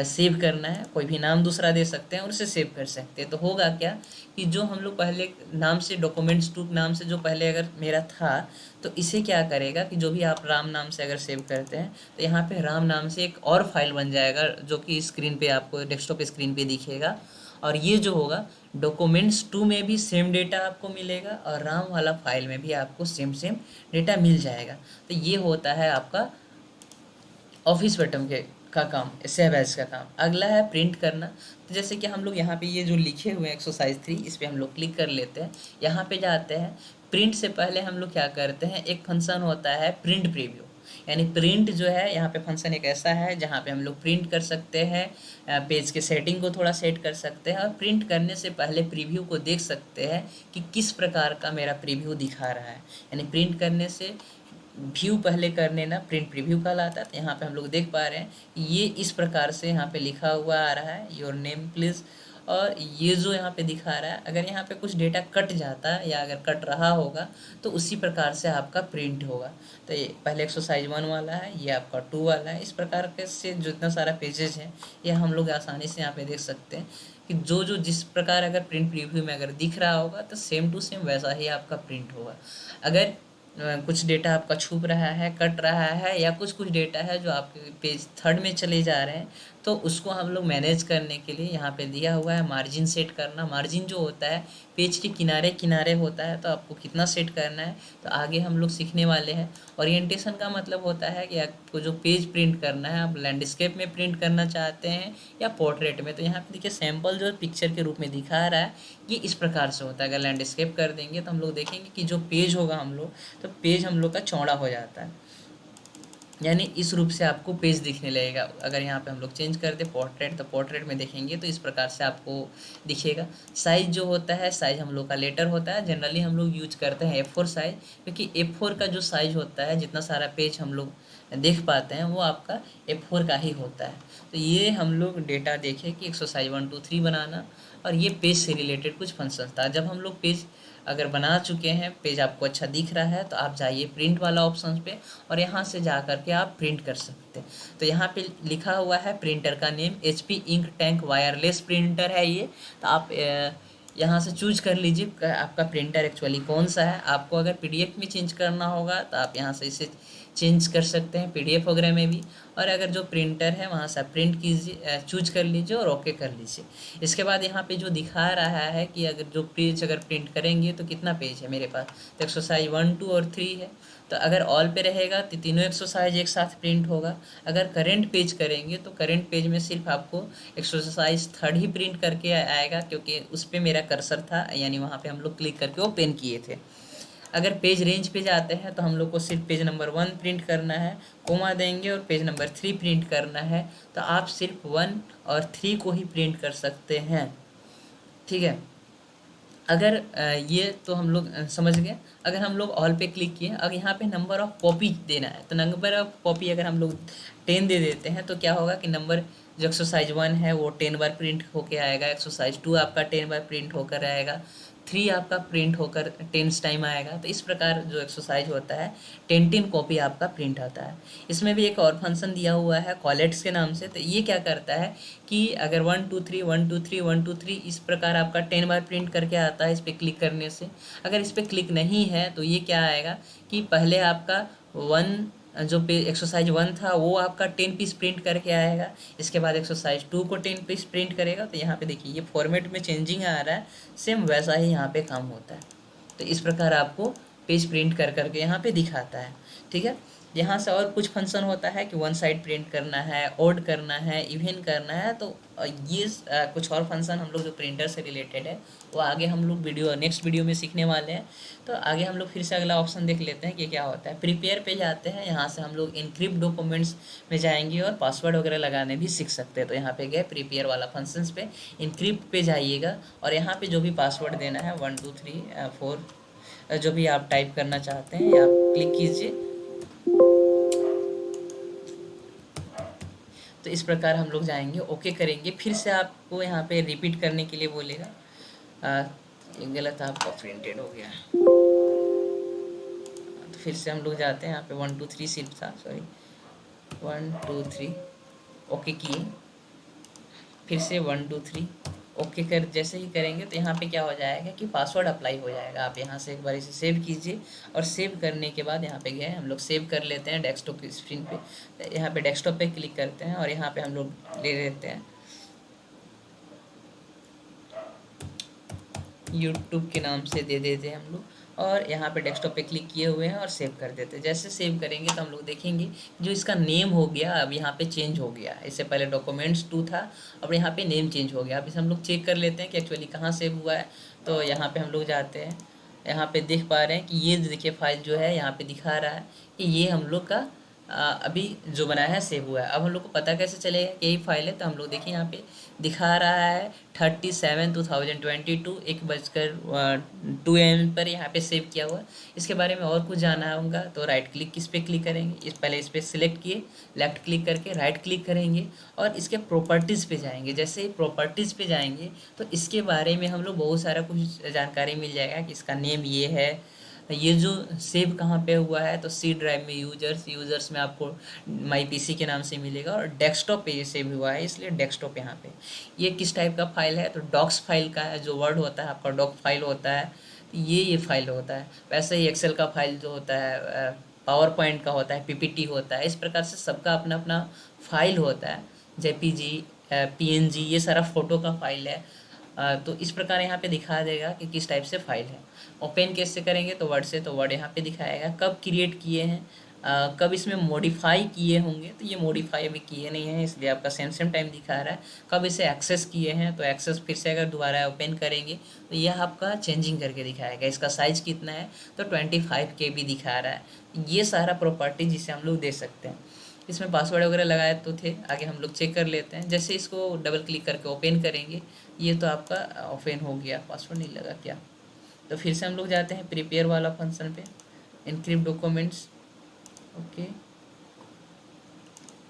सेव करना है। कोई भी नाम दूसरा दे सकते हैं और उसे सेव कर सकते हैं। तो होगा क्या कि जो हम लोग पहले नाम से डॉक्यूमेंट्स2 नाम से जो पहले अगर मेरा था, तो इसे क्या करेगा कि जो भी आप राम नाम से अगर सेव करते हैं तो यहाँ पे राम नाम से एक और फाइल बन जाएगा जो कि स्क्रीन पे आपको डेस्कटॉप स्क्रीन पे दिखेगा। और ये जो होगा डॉक्यूमेंट्स2 में भी सेम डेटा आपको मिलेगा और राम वाला फाइल में भी आपको सेम सेम डेटा मिल जाएगा। तो ये होता है आपका ऑफिस बटन के का काम, सेव एज का काम। अगला है प्रिंट करना। तो जैसे कि हम लोग यहाँ पे ये जो लिखे हुए हैं एक्सरसाइज 3, इस पे हम लोग क्लिक कर लेते हैं। यहाँ पे जाते हैं, प्रिंट से पहले हम लोग क्या करते हैं, एक फंक्शन होता है प्रिंट प्रीव्यू। यानी प्रिंट जो है यहाँ पे फंक्शन एक ऐसा है जहाँ पे हम लोग प्रिंट कर सकते हैं, पेज के सेटिंग को थोड़ा सेट कर सकते हैं, और प्रिंट करने से पहले प्रीव्यू को देख सकते हैं कि किस प्रकार का मेरा प्रीव्यू दिखा रहा है। यानी प्रिंट करने से व्यू पहले करने ना प्रिंट प्रीव्यू कहलाता है। तो यहाँ पे हम लोग देख पा रहे हैं ये इस प्रकार से यहाँ पे लिखा हुआ आ रहा है, योर नेम प्लीज़। और ये जो यहाँ पे दिखा रहा है, अगर यहाँ पे कुछ डेटा कट जाता है या अगर कट रहा होगा तो उसी प्रकार से आपका प्रिंट होगा। तो ये पहले एक्सरसाइज 1 वाला है, ये आपका 2 वाला है। इस प्रकार के से जितना सारा पेजेस हैं ये हम लोग आसानी से यहाँ पे देख सकते हैं कि जो जो जिस प्रकार अगर प्रिंट प्रीव्यू में अगर दिख रहा होगा तो सेम टू सेम वैसा ही आपका प्रिंट होगा। अगर कुछ डेटा आपका छूप रहा है, कट रहा है, या कुछ कुछ डेटा है जो आपके पेज 3 में चले जा रहे हैं, तो उसको हम लोग मैनेज करने के लिए यहाँ पे दिया हुआ है मार्जिन सेट करना। मार्जिन जो होता है पेज के किनारे किनारे होता है, तो आपको कितना सेट करना है तो आगे हम लोग सीखने वाले हैं। ओरिएंटेशन का मतलब होता है कि आपको जो पेज प्रिंट करना है, आप लैंडस्केप में प्रिंट करना चाहते हैं या पोर्ट्रेट में। तो यहाँ पे देखिए सैंपल जो पिक्चर के रूप में दिखा रहा है ये इस प्रकार से होता है। अगर लैंडस्केप कर देंगे तो हम लोग देखेंगे कि जो पेज होगा हम लोग, तो पेज हम लोग का चौड़ा हो जाता है, यानी इस रूप से आपको पेज दिखने लगेगा। अगर यहाँ पे हम लोग चेंज कर दे पोर्ट्रेट, तो पोर्ट्रेट में देखेंगे तो इस प्रकार से आपको दिखेगा। साइज़ जो होता है, साइज़ हम लोग का लेटर होता है। जनरली हम लोग यूज करते हैं A4 साइज़, क्योंकि A4 का जो साइज़ होता है, जितना सारा पेज हम लोग देख पाते हैं वो आपका A4 का ही होता है। तो ये हम लोग डेटा देखे कि एक्सरसाइज 1 2 3 बनाना, और ये पेज से रिलेटेड कुछ फंक्शन था। जब हम लोग पेज अगर बना चुके हैं, पेज आपको अच्छा दिख रहा है, तो आप जाइए प्रिंट वाला ऑप्शन पे और यहाँ से जा कर के आप प्रिंट कर सकते हैं। तो यहाँ पे लिखा हुआ है प्रिंटर का name HP ink tank wireless printer है ये। तो आप यहाँ से चूज कर लीजिए आपका प्रिंटर एक्चुअली कौन सा है। आपको अगर PDF में चेंज करना होगा तो आप यहाँ से इसे चेंज कर सकते हैं PDF वगैरह में भी, और अगर जो प्रिंटर है वहाँ से आप प्रिंट कीजिए, चूज कर लीजिए और ओके कर लीजिए। इसके बाद यहाँ पे जो दिखा रहा है कि अगर जो पेज अगर प्रिंट करेंगे तो कितना पेज है मेरे पास, तो एक्सरसाइज 1 2 और 3 है। तो अगर ऑल पे रहेगा तो तीनों एक्सरसाइज एक साथ प्रिंट होगा। अगर करेंट पेज करेंगे तो करेंट पेज में सिर्फ आपको एक्सरसाइज 3 ही प्रिंट करके आएगा, क्योंकि उस पर मेरा कर्सर था, यानी वहाँ पे हम लोग क्लिक करके वो पेन किए थे। अगर पेज रेंज पे जाते हैं तो हम लोग को सिर्फ पेज नंबर 1 प्रिंट करना है, कोमा देंगे, और पेज नंबर 3 प्रिंट करना है। तो आप सिर्फ 1 और 3 को ही प्रिंट कर सकते हैं, ठीक है। अगर ये तो हम लोग समझ गए। अगर हम लोग ऑल पे क्लिक किए, अगर यहाँ पे नंबर ऑफ कॉपी देना है, तो नंबर ऑफ कॉपी अगर हम लोग 10 दे देते हैं तो क्या होगा कि नंबर जो एक्सरसाइज 1 है वो 10 बार प्रिंट होके आएगा, एक्सरसाइज 2 आपका 10 बार प्रिंट होकर आएगा, 3 आपका प्रिंट होकर 10 टाइम आएगा। तो इस प्रकार जो एक्सरसाइज होता है 10 कॉपी आपका प्रिंट आता है। इसमें भी एक और फंक्शन दिया हुआ है कॉलेट्स के नाम से। तो ये क्या करता है कि अगर 1 2 3 1 2 3 1 2 3 इस प्रकार आपका 10 बार प्रिंट करके आता है इस पर क्लिक करने से। अगर इस पर क्लिक नहीं है तो ये क्या आएगा कि पहले आपका वन जो पे एक्सरसाइज 1 था वो आपका 10 पीस प्रिंट करके आएगा। इसके बाद एक्सरसाइज 2 को 10 पीस प्रिंट करेगा। तो यहाँ पे देखिए ये फॉर्मेट में चेंजिंग आ रहा है, सेम वैसा ही यहाँ पे काम होता है। तो इस प्रकार आपको पेज प्रिंट कर करके यहाँ पे दिखाता है। ठीक है, यहाँ से और कुछ फंक्शन होता है कि वन साइड प्रिंट करना है, ओड करना है, इवन करना है। तो ये कुछ और फंक्शन हम लोग जो प्रिंटर से रिलेटेड है वो आगे हम लोग नेक्स्ट वीडियो में सीखने वाले हैं। तो आगे हम लोग फिर से अगला ऑप्शन देख लेते हैं कि क्या होता है। प्रिपेयर पे जाते हैं, यहाँ से हम लोग इनक्रिप्ट डॉक्यूमेंट्स में जाएंगे और पासवर्ड वगैरह लगाने भी सीख सकते हैं। तो यहाँ पे गए प्रिपेयर वाला फंक्शंस पे, इनक्रिप्ट पे जाइएगा और यहाँ पे जो भी पासवर्ड देना है 1 2 3 4 जो भी आप टाइप करना चाहते हैं आप क्लिक कीजिए। तो इस प्रकार हम लोग जाएंगे, ओके करेंगे, फिर से आपको यहाँ पे रिपीट करने के लिए बोलेगा। ये गलत आपका प्रिंटेड हो गया। तो फिर से हम लोग जाते हैं, यहाँ पे 1 2 3 सिर्फ था, सॉरी 1 2 3 ओके किए, फिर से 1 2 3 ओके कर जैसे ही करेंगे तो यहाँ पे क्या हो जाएगा कि पासवर्ड अप्लाई हो जाएगा। आप यहाँ से एक बार इसे सेव कीजिए और सेव करने के बाद यहाँ पे गए हम लोग सेव कर लेते हैं डेस्कटॉप की स्क्रीन पे। यहाँ पे डेस्कटॉप पे क्लिक करते हैं और यहाँ पे हम लोग ले लेते हैं यूट्यूब के नाम से दे देते हैं हम लोग और यहाँ पे डेस्कटॉप पे क्लिक किए हुए हैं और सेव कर देते हैं। जैसे सेव करेंगे तो हम लोग देखेंगे जो इसका नेम हो गया अब यहाँ पे चेंज हो गया। इससे पहले डॉक्यूमेंट्स 2 था, अब यहाँ पे नेम चेंज हो गया। अब इसे हम लोग चेक कर लेते हैं कि एक्चुअली कहाँ सेव हुआ है। तो यहाँ पे हम लोग जाते हैं, यहाँ पे देख पा रहे हैं कि ये देखिए फाइल जो है यहाँ पे दिखा रहा है कि ये हम लोग का अभी जो बनाया है सेव हुआ है। अब हम लोग को पता कैसे चलेगा कि यही फाइल है। तो हम लोग देखिए यहाँ पे दिखा रहा है 37/2022 1:02 AM पर यहाँ पे सेव किया हुआ है। इसके बारे में और कुछ जानना होगा तो राइट क्लिक किस पे क्लिक करेंगे, पहले इस पर सिलेक्ट किए, लेफ्ट क्लिक करके राइट क्लिक करेंगे और इसके प्रॉपर्टीज़ पे जाएंगे। जैसे ही प्रॉपर्टीज़ पे जाएंगे तो इसके बारे में हम लोग बहुत सारा कुछ जानकारी मिल जाएगा कि इसका नेम ये है, ये जो सेव कहाँ पे हुआ है तो सी ड्राइव में यूजर्स में आपको माई पीसी के नाम से मिलेगा और डेस्कटॉप पे ये सेव हुआ है इसलिए डेस्कटॉप यहाँ पे। ये किस टाइप का फाइल है तो डॉक्स फाइल का है, जो वर्ड होता है आपका डॉक फाइल होता है। तो ये फाइल होता है। वैसे ही एक्सेल का फाइल जो होता है, पावर पॉइंट का होता है, पीपीटी होता है। इस प्रकार से सबका अपना अपना फाइल होता है। जेपीजी, पीएनजी, ये सारा फोटो का फाइल है। तो इस प्रकार यहाँ पे दिखा देगा कि किस टाइप से फाइल है। ओपन कैसे करेंगे तो वर्ड से, तो वर्ड यहाँ पे दिखाएगा कब क्रिएट किए हैं, कब इसमें मॉडिफाई किए होंगे। तो ये मॉडिफाई अभी किए नहीं है इसलिए आपका सेम टाइम दिखा रहा है। कब इसे एक्सेस किए हैं तो एक्सेस फिर से अगर दोबारा ओपन करेंगे तो यह आपका चेंजिंग करके दिखाएगा। इसका साइज़ कितना है तो 25 KB दिखा रहा है। ये सारा प्रॉपर्टी जिसे हम लोग दे सकते हैं। इसमें पासवर्ड वगैरह लगाए तो थे, आगे हम लोग चेक कर लेते हैं। जैसे इसको डबल क्लिक करके ओपन करेंगे, ये तो आपका ओपन हो गया। पासवर्ड नहीं लगा क्या? तो फिर से हम लोग जाते हैं प्रिपेयर वाला फंक्शन पे, इनक्रिप्ट डॉक्यूमेंट्स, ओके,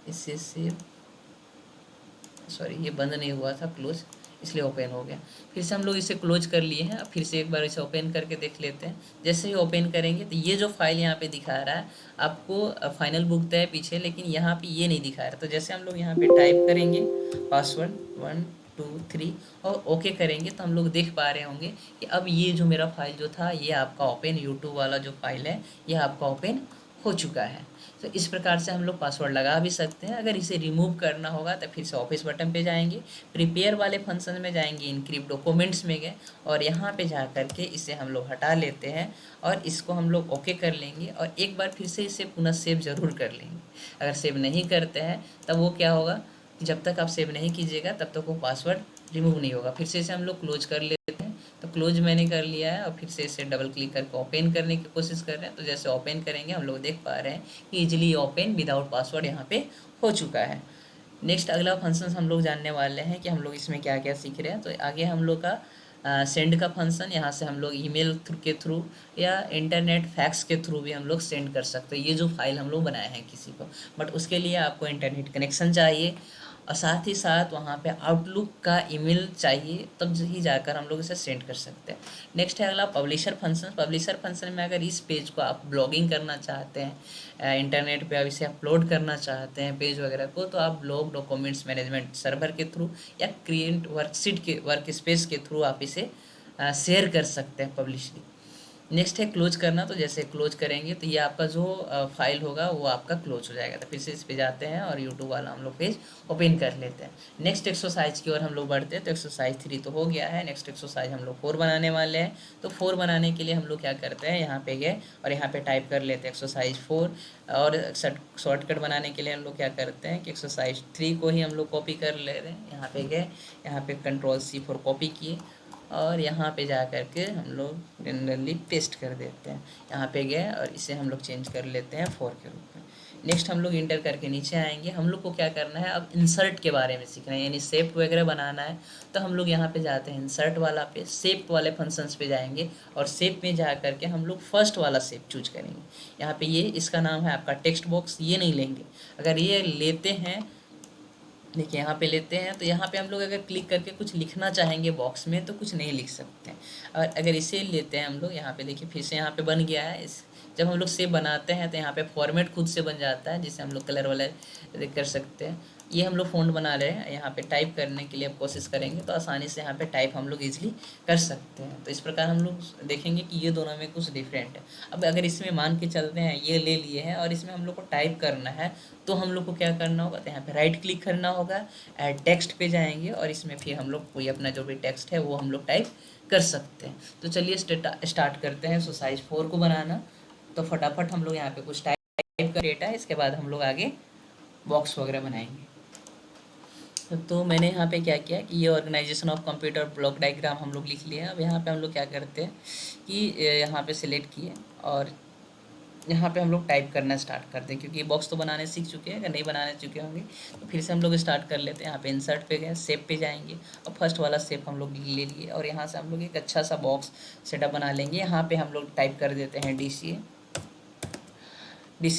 इससे सेव, सॉरी ये बंद नहीं हुआ था क्लोज इसलिए ओपन हो गया। फिर से हम लोग इसे क्लोज कर लिए हैं। अब फिर से एक बार इसे ओपन करके देख लेते हैं। जैसे ही ओपन करेंगे तो ये जो फाइल यहाँ पे दिखा रहा है आपको फाइनल बुक है पीछे, लेकिन यहाँ पे ये नहीं दिखा रहा। तो जैसे हम लोग यहाँ पे टाइप करेंगे पासवर्ड 1 2 3 और ओके करेंगे तो हम लोग देख पा रहे होंगे कि अब ये जो मेरा फाइल जो था ये आपका ओपन, यूट्यूब वाला जो फाइल है ये आपका ओपन हो चुका है। तो इस प्रकार से हम लोग पासवर्ड लगा भी सकते हैं। अगर इसे रिमूव करना होगा तो फिर से ऑफिस बटन पे जाएंगे, प्रिपेयर वाले फंक्शन में जाएंगे, इनक्रिप्ट डॉक्यूमेंट्स में गए और यहाँ पे जा करके इसे हम लोग हटा लेते हैं और इसको हम लोग ओके कर लेंगे और एक बार फिर से इसे पुनः सेव ज़रूर कर लेंगे। अगर सेव नहीं करते हैं तब वो क्या होगा, जब तक आप सेव नहीं कीजिएगा तब तक वो पासवर्ड रिमूव नहीं होगा। फिर से इसे हम लोग क्लोज कर लेते हैं। तो क्लोज मैंने कर लिया है और फिर से इसे डबल क्लिक करके ओपन करने की कोशिश कर रहे हैं। तो जैसे ओपन करेंगे हम लोग देख पा रहे हैं कि इजीली ओपन विदाउट पासवर्ड यहाँ पे हो चुका है। नेक्स्ट अगला फंक्शन हम लोग जानने वाले हैं कि हम लोग इसमें क्या क्या सीख रहे हैं। तो आगे हम लोग का सेंड का फंक्शन, यहाँ से हम लोग ईमेल के थ्रू या इंटरनेट फैक्स के थ्रू भी हम लोग सेंड कर सकते हैं ये जो फाइल हम लोग बनाए हैं किसी को। बट उसके लिए आपको इंटरनेट कनेक्शन चाहिए और साथ ही साथ वहाँ पे आउटलुक का ईमेल चाहिए, तब ही जाकर हम लोग इसे सेंड कर सकते हैं। नेक्स्ट है अगला पब्लिशर फंक्शन। पब्लिशर फंक्शन में अगर इस पेज को आप ब्लॉगिंग करना चाहते हैं, इंटरनेट पे आप इसे अपलोड करना चाहते हैं पेज वगैरह को, तो आप ब्लॉग डॉक्यूमेंट्स मैनेजमेंट सर्वर के थ्रू या क्रिएट वर्कशीट के वर्क स्पेस के थ्रू आप इसे शेयर कर सकते हैं पब्लिशली। नेक्स्ट है क्लोज करना। तो जैसे क्लोज करेंगे तो ये आपका जो फाइल होगा वो आपका क्लोज हो जाएगा। तो फिर से इस पे जाते हैं और यूट्यूब वाला हम लोग पेज ओपन कर लेते हैं। नेक्स्ट एक्सरसाइज की ओर हम लोग बढ़ते हैं। तो एक्सरसाइज 3 तो हो गया है। नेक्स्ट एक्सरसाइज हम लोग 4 बनाने वाले हैं। तो 4 बनाने के लिए हम लोग क्या करते हैं, यहाँ पे गए और यहाँ पे टाइप कर लेते हैं एक्सरसाइज 4। और शॉर्टकट बनाने के लिए हम लोग क्या करते हैं कि एक्सरसाइज 3 को ही हम लोग कॉपी कर ले रहे हैं। यहाँ पे गए, यहाँ पे Ctrl+C कॉपी किए और यहाँ पे जा कर के हम लोग जनरली पेस्ट कर देते हैं। यहाँ पे गए और इसे हम लोग चेंज कर लेते हैं 4 के रूप में। नेक्स्ट हम लोग इंटर करके नीचे आएंगे। हम लोग को क्या करना है, अब इंसर्ट के बारे में सीखना है, यानी शेप वगैरह बनाना है। तो हम लोग यहाँ पे जाते हैं इंसर्ट वाला पे, शेप वाले फंक्शंस पे जाएंगे और शेप में जा करके हम लोग फर्स्ट वाला शेप चूज करेंगे। यहाँ पे ये इसका नाम है आपका टेक्स्ट बॉक्स। ये नहीं लेंगे, अगर ये लेते हैं, देखिए यहाँ पे लेते हैं तो यहाँ पे हम लोग अगर क्लिक करके कुछ लिखना चाहेंगे बॉक्स में तो कुछ नहीं लिख सकते हैं। और अगर इसे लेते हैं हम लोग, यहाँ पे देखिए फिर से यहाँ पे बन गया है। इस जब हम लोग सेव बनाते हैं तो यहाँ पे फॉर्मेट खुद से बन जाता है, जिसे हम लोग कलर वाला कर सकते हैं। ये हम लोग फ़ॉन्ट बना रहे हैं, यहाँ पे टाइप करने के लिए अब कोशिश करेंगे तो आसानी से यहाँ पे टाइप हम लोग इजीली कर सकते हैं। तो इस प्रकार हम लोग देखेंगे कि ये दोनों में कुछ डिफरेंट है। अब अगर इसमें मान के चलते हैं ये ले लिए हैं और इसमें हम लोग को टाइप करना है, तो हम लोग को क्या करना होगा, तो यहाँ पे राइट क्लिक करना होगा, ऐड टेक्स्ट पे जाएंगे और इसमें फिर हम लोग कोई अपना जो भी टेक्स्ट है वो हम लोग टाइप कर सकते हैं। तो चलिए स्टार्ट करते हैं एक्सरसाइज 4 को बनाना। तो फटाफट हम लोग यहाँ पे कुछ टाइप कर डेटा है, इसके बाद हम लोग आगे बॉक्स वगैरह बनाएंगे। तो मैंने यहाँ पे क्या किया कि ये organisation of computer block diagram हम लोग लिख लिया। अब यहाँ पे हम लोग क्या करते हैं कि यहाँ पे सिलेक्ट किए और यहाँ पे हम लोग टाइप करना स्टार्ट करते हैं, क्योंकि ये बॉक्स तो बनाने सीख चुके हैं। अगर नहीं बनाने चुके होंगे तो फिर से हम लोग स्टार्ट कर लेते हैं। यहाँ पे इंसर्ट पे गए, शेप पे जाएंगे और फर्स्ट वाला शेप हम लोग ले लिए और यहाँ से हम लोग एक अच्छा सा बॉक्स सेटअप बना लेंगे। यहाँ पे हम लोग टाइप कर देते हैं DCA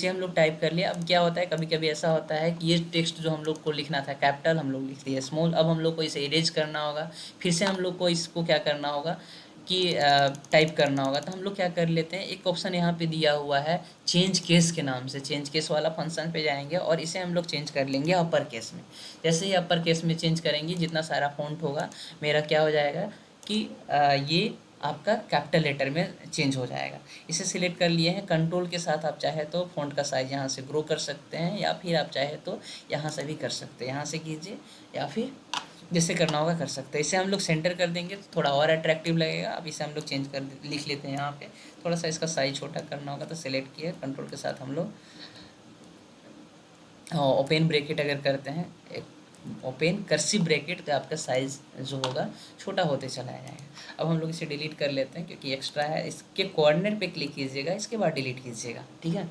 हम लोग टाइप कर लिया। अब क्या होता है, कभी कभी ऐसा होता है कि ये टेक्स्ट जो हम लोग को लिखना था कैपिटल, हम लोग लिख दिए स्मॉल। अब हम लोग को इसे इरेज करना होगा, फिर से हम लोग को इसको क्या करना होगा कि टाइप करना होगा। तो हम लोग क्या कर लेते हैं, एक ऑप्शन यहाँ पे दिया हुआ है चेंज केस के नाम से। चेंज केस वाला फंक्शन पे जाएंगे और इसे हम लोग चेंज कर लेंगे अपर केस में। जैसे ही अपर केस में चेंज करेंगे, जितना सारा फॉन्ट होगा मेरा क्या हो जाएगा कि ये आपका कैपिटल लेटर में चेंज हो जाएगा। इसे सिलेक्ट कर लिए हैं, कंट्रोल के साथ आप चाहे तो फ़ॉन्ट का साइज़ यहाँ से ग्रो कर सकते हैं या फिर आप चाहे तो यहाँ से भी कर सकते हैं। यहाँ से कीजिए या फिर जैसे करना होगा कर सकते हैं। इसे हम लोग सेंटर कर देंगे तो थोड़ा और अट्रैक्टिव लगेगा। अब इसे हम लोग चेंज कर लिख लेते हैं। यहाँ पे थोड़ा सा इसका साइज़ छोटा करना होगा तो सिलेक्ट किया, कंट्रोल के साथ हम लोग ओपन ब्रैकेट अगर करते हैं, ओपन कर्सिव ब्रैकेट, तो आपका साइज़ जो होगा छोटा होते चला जाएगा। अब हम लोग इसे डिलीट कर लेते हैं क्योंकि एक्स्ट्रा है। इसके कॉर्नर पे क्लिक कीजिएगा, इसके बाद डिलीट कीजिएगा, ठीक है।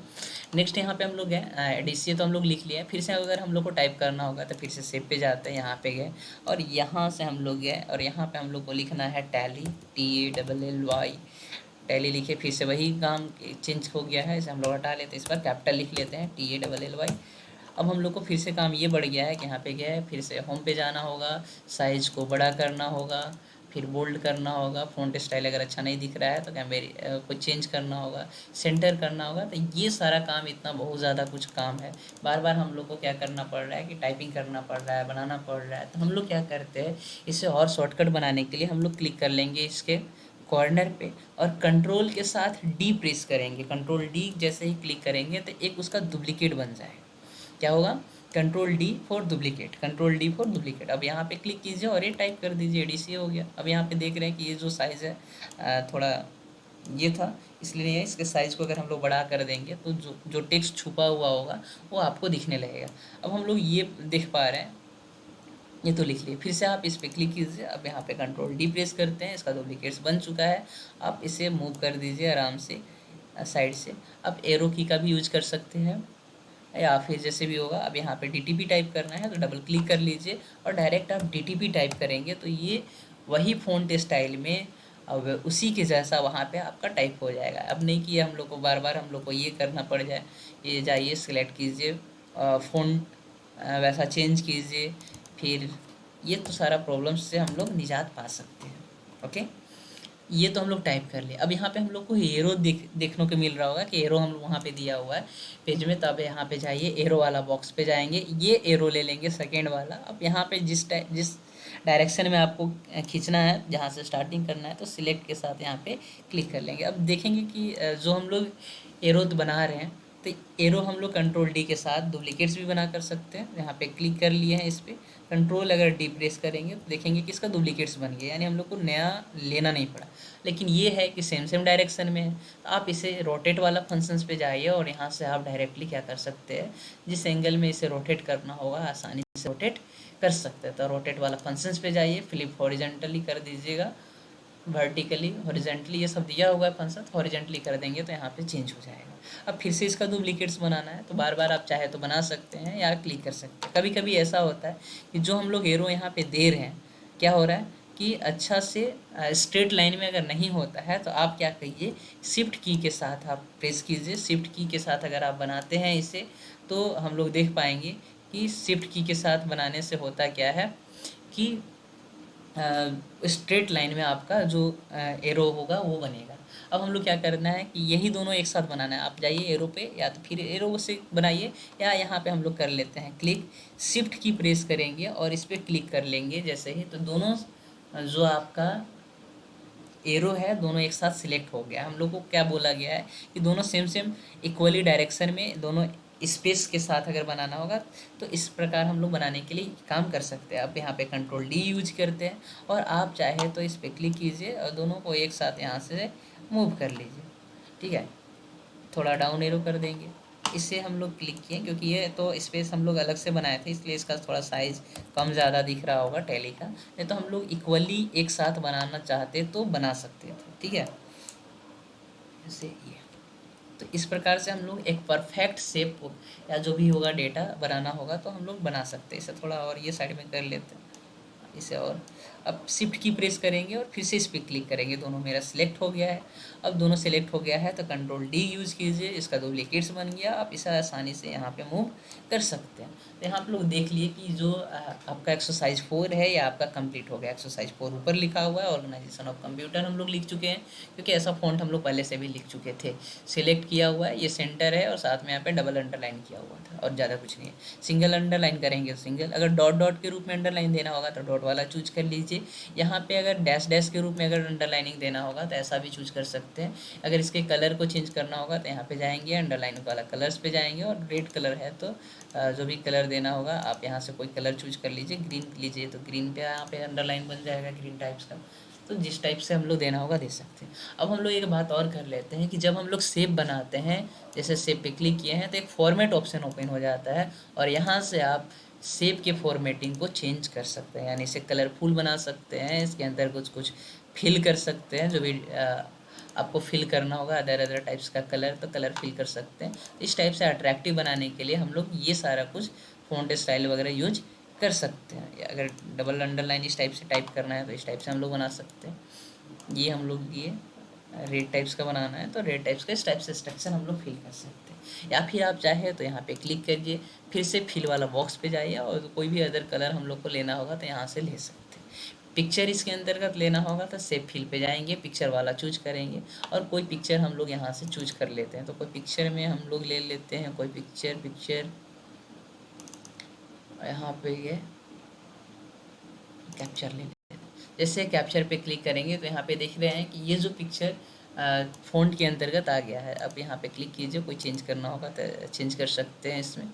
नेक्स्ट यहाँ पे हम लोग गए DCA तो हम लोग लिख लिए। फिर से अगर हम लोग को टाइप करना होगा तो फिर से सेव पे जाते हैं, यहाँ पे गए और यहाँ से हम लोग गए और यहाँ पे हम लोग को लिखना है टैली, TALLY टैली लिखे। फिर से वही काम चेंज हो गया है, इसे हम लोग हटा लेते हैं, इस पर कैपिटल लिख लेते हैं TALLY। अब हम लोग को फिर से काम ये बढ़ गया है कि यहाँ पे गया है, फिर से होम पे जाना होगा, साइज़ को बड़ा करना होगा, फिर बोल्ड करना होगा, फ़ॉन्ट स्टाइल अगर अच्छा नहीं दिख रहा है तो क्या मेरी को चेंज करना होगा, सेंटर करना होगा। तो ये सारा काम इतना बहुत ज़्यादा कुछ काम है, बार बार हम लोग को क्या करना पड़ रहा है कि टाइपिंग करना पड़ रहा है, बनाना पड़ रहा है। तो हम लोग क्या करते हैं, इसे और शॉर्टकट बनाने के लिए हम लोग क्लिक कर लेंगे इसके कॉर्नर पे और कंट्रोल के साथ D प्रेस करेंगे। कंट्रोल D जैसे ही क्लिक करेंगे तो एक उसका डुप्लीकेट बन जाएगा। क्या होगा, control D for duplicate, control D for duplicate. अब यहाँ पे क्लिक कीजिए और ये टाइप कर दीजिए, DCA हो गया। अब यहाँ पे देख रहे हैं कि ये जो साइज़ है थोड़ा ये था, इसलिए नहीं है। इसके साइज़ को अगर हम लोग बड़ा कर देंगे तो जो जो टेक्स्ट छुपा हुआ होगा वो आपको दिखने लगेगा। अब हम लोग ये देख पा रहे हैं, ये तो लिख लिए। फिर से आप इस पर क्लिक कीजिए। अब यहाँ पे कंट्रोल D प्रेस करते हैं, इसका डुप्लीकेट्स बन चुका है। आप इसे मूव कर दीजिए आराम से साइड से। अब एरो की का भी यूज कर सकते हैं या फिर जैसे भी होगा। अब यहाँ पे DTP टाइप करना है तो डबल क्लिक कर लीजिए और डायरेक्ट आप DTP टाइप करेंगे तो ये वही फ़ॉन्ट स्टाइल में अब उसी के जैसा वहाँ पे आपका टाइप हो जाएगा। अब नहीं कि हम लोग को बार बार हम लोग को ये करना पड़ जाए। ये जाइए सिलेक्ट कीजिए फ़ॉन्ट वैसा चेंज कीजिए। फिर ये तो सारा प्रॉब्लम्स से हम लोग निजात पा सकते हैं। ओके, ये तो हम लोग टाइप कर लिए। अब यहाँ पे हम लोग को एरो देखने को मिल रहा होगा कि एरो हम लोग वहाँ पे दिया हुआ है पेज में। तो अब यहाँ पे जाइए, एरो वाला बॉक्स पे जाएंगे, ये एरो ले लेंगे सेकेंड वाला। अब यहाँ पे जिस डायरेक्शन में आपको खींचना है, जहाँ से स्टार्टिंग करना है, तो सिलेक्ट के साथ यहाँ पे क्लिक कर लेंगे। अब देखेंगे कि जो हम लोग एरो बना रहे हैं, तो एरो हम लोग कंट्रोल डी के साथ डुप्लीकेट्स भी बना कर सकते हैं। यहाँ पे क्लिक कर लिए हैं इस पर, कंट्रोल अगर डी प्रेस करेंगे तो देखेंगे कि इसका डुप्लीकेट्स बन गया, यानी हम लोग को नया लेना नहीं पड़ा। लेकिन ये है कि सेम सेम डायरेक्शन में है, तो आप इसे रोटेट वाला फंक्शंस पे जाइए और यहाँ से आप डायरेक्टली क्या कर सकते हैं, जिस एंगल में इसे रोटेट करना होगा आसानी से रोटेट कर सकते हैं। तो रोटेट वाला फंक्शंस पे जाइए, फ्लिप हॉरिजेंटली कर दीजिएगा, वर्टिकली हॉरिजेंटली ये सब दिया हुआ है फंक्शन, हॉरिजेंटली कर देंगे तो यहाँ पे चेंज हो जाएगा। अब फिर से इसका डुप्लीकेट्स बनाना है, तो बार बार आप चाहे तो बना सकते हैं या क्लिक कर सकते हैं। कभी कभी ऐसा होता है कि जो हम लोग एरो यहाँ पे दे रहे हैं, क्या हो रहा है कि अच्छा से स्ट्रेट लाइन में अगर नहीं होता है, तो आप क्या कहिए, शिफ्ट की के साथ आप प्रेस कीजिए। शिफ्ट की के साथ अगर आप बनाते हैं इसे, तो हम लोग देख पाएंगे कि शिफ्ट की के साथ बनाने से होता क्या है कि स्ट्रेट लाइन में आपका जो एरो होगा वो बनेगा। अब हम लोग क्या करना है कि यही दोनों एक साथ बनाना है। आप जाइए एरो पे, या तो फिर एरो से बनाइए, या यहाँ पे हम लोग कर लेते हैं क्लिक, शिफ्ट की प्रेस करेंगे और इस पर क्लिक कर लेंगे जैसे ही, तो दोनों जो आपका एरो है दोनों एक साथ सिलेक्ट हो गया। हम लोग को क्या बोला गया है कि दोनों सेम सेम इक्वली डायरेक्शन में, दोनों स्पेस के साथ अगर बनाना होगा, तो इस प्रकार हम लोग बनाने के लिए काम कर सकते हैं। अब यहाँ पे कंट्रोल डी यूज करते हैं, और आप चाहे तो इस पर क्लिक कीजिए और दोनों को एक साथ यहाँ से मूव कर लीजिए। ठीक है, थोड़ा डाउन एरो कर देंगे, इससे हम लोग क्लिक किए, क्योंकि ये तो स्पेस हम लोग अलग से बनाए थे, इसलिए इसका थोड़ा साइज़ कम ज़्यादा दिख रहा होगा टैली का। नहीं तो हम लोग इक्वली एक साथ बनाना चाहते तो बना सकते थे। ठीक है, जैसे ये, तो इस प्रकार से हम लोग एक परफेक्ट शेप या जो भी होगा डेटा बनाना होगा तो हम लोग बना सकते हैं। इसे थोड़ा और ये साइड में कर लेते हैं इसे, और अब शिफ्ट की प्रेस करेंगे और फिर से इस पर क्लिक करेंगे। दोनों मेरा सिलेक्ट हो गया है। अब दोनों सिलेक्ट हो गया है तो कंट्रोल डी यूज़ कीजिए, इसका डुप्लीकेट्स बन गया। आप इसे आसानी से यहाँ पे मूव कर सकते हैं। तो यहाँ आप लोग देख लिए कि जो आपका एक्सरसाइज 4 है या आपका कंप्लीट हो गया। एक्सरसाइज 4 ऊपर लिखा हुआ है, ऑर्गेनाइजेशन ऑफ कंप्यूटर हम लोग लिख चुके हैं, क्योंकि ऐसा फॉन्ट हम लोग पहले से भी लिख चुके थे। सिलेक्ट किया हुआ है, ये सेंटर है, और साथ में यहाँ पे डबल अंडरलाइन किया हुआ था, और ज़्यादा कुछ नहीं है। सिंगल अंडरलाइन करेंगे तो सिंगल, अगर डॉट डॉट के रूप में अंडरलाइन देना होगा तो डॉट वाला चूज कर लीजिए। यहाँ पे अगर डैश डैश के रूप में अगर अंडरलाइनिंग देना होगा तो ऐसा भी चूज कर सकते हैं। अगर इसके कलर को चेंज करना होगा तो यहाँ पे जाएंगे, अंडरलाइन वाला कलर्स पे जाएंगे, और रेड कलर है तो जो भी कलर देना होगा आप यहाँ से कोई कलर चूज कर लीजिए। ग्रीन लीजिए तो ग्रीन पे यहाँ पे अंडरलाइन बन जाएगा ग्रीन टाइप्स का। तो जिस टाइप से हम लोग देना होगा दे सकते हैं। अब हम लोग एक बात और कर लेते हैं कि जब हम लोग शेप बनाते हैं, जैसे शेप पे क्लिक किए हैं तो एक फॉर्मेट ऑप्शन ओपन हो जाता है, और यहाँ से आप शेप के फॉर्मेटिंग को चेंज कर सकते हैं, यानी इसे कलरफुल बना सकते हैं, इसके अंदर कुछ कुछ फिल कर सकते हैं, जो भी आपको फिल करना होगा अदर अदर टाइप्स का कलर, तो कलर फिल कर सकते हैं। इस टाइप से अट्रैक्टिव बनाने के लिए हम लोग ये सारा कुछ फ़ॉन्ट स्टाइल वगैरह यूज कर सकते हैं। या अगर डबल अंडरलाइन इस टाइप से टाइप करना है तो इस टाइप से हम लोग बना सकते हैं। ये हम लोग ये रेड टाइप्स का बनाना है तो रेड टाइप्स का इस टाइप से स्ट्रक्चर हम लोग फिल कर सकते हैं। या फिर आप चाहे तो यहाँ पे क्लिक करिए, फिर से फिल वाला बॉक्स पे जाइए, और कोई भी अदर कलर हम लोग को लेना होगा तो यहाँ से ले सकते हैं। पिक्चर इसके अंतर्गत लेना होगा तो सेव फिल पे जाएंगे, पिक्चर वाला चूज करेंगे, और कोई पिक्चर हम लोग यहाँ से चूज कर लेते हैं। तो कोई पिक्चर में हम लोग ले लेते हैं कोई पिक्चर यहाँ पे ये कैप्चर ले लेते हैं। जैसे कैप्चर पे क्लिक करेंगे तो यहाँ पे देख रहे हैं कि ये जो पिक्चर फ़ॉन्ट के अंतर्गत आ गया है। अब यहाँ पे क्लिक कीजिए, कोई चेंज करना होगा तो चेंज कर सकते हैं। इसमें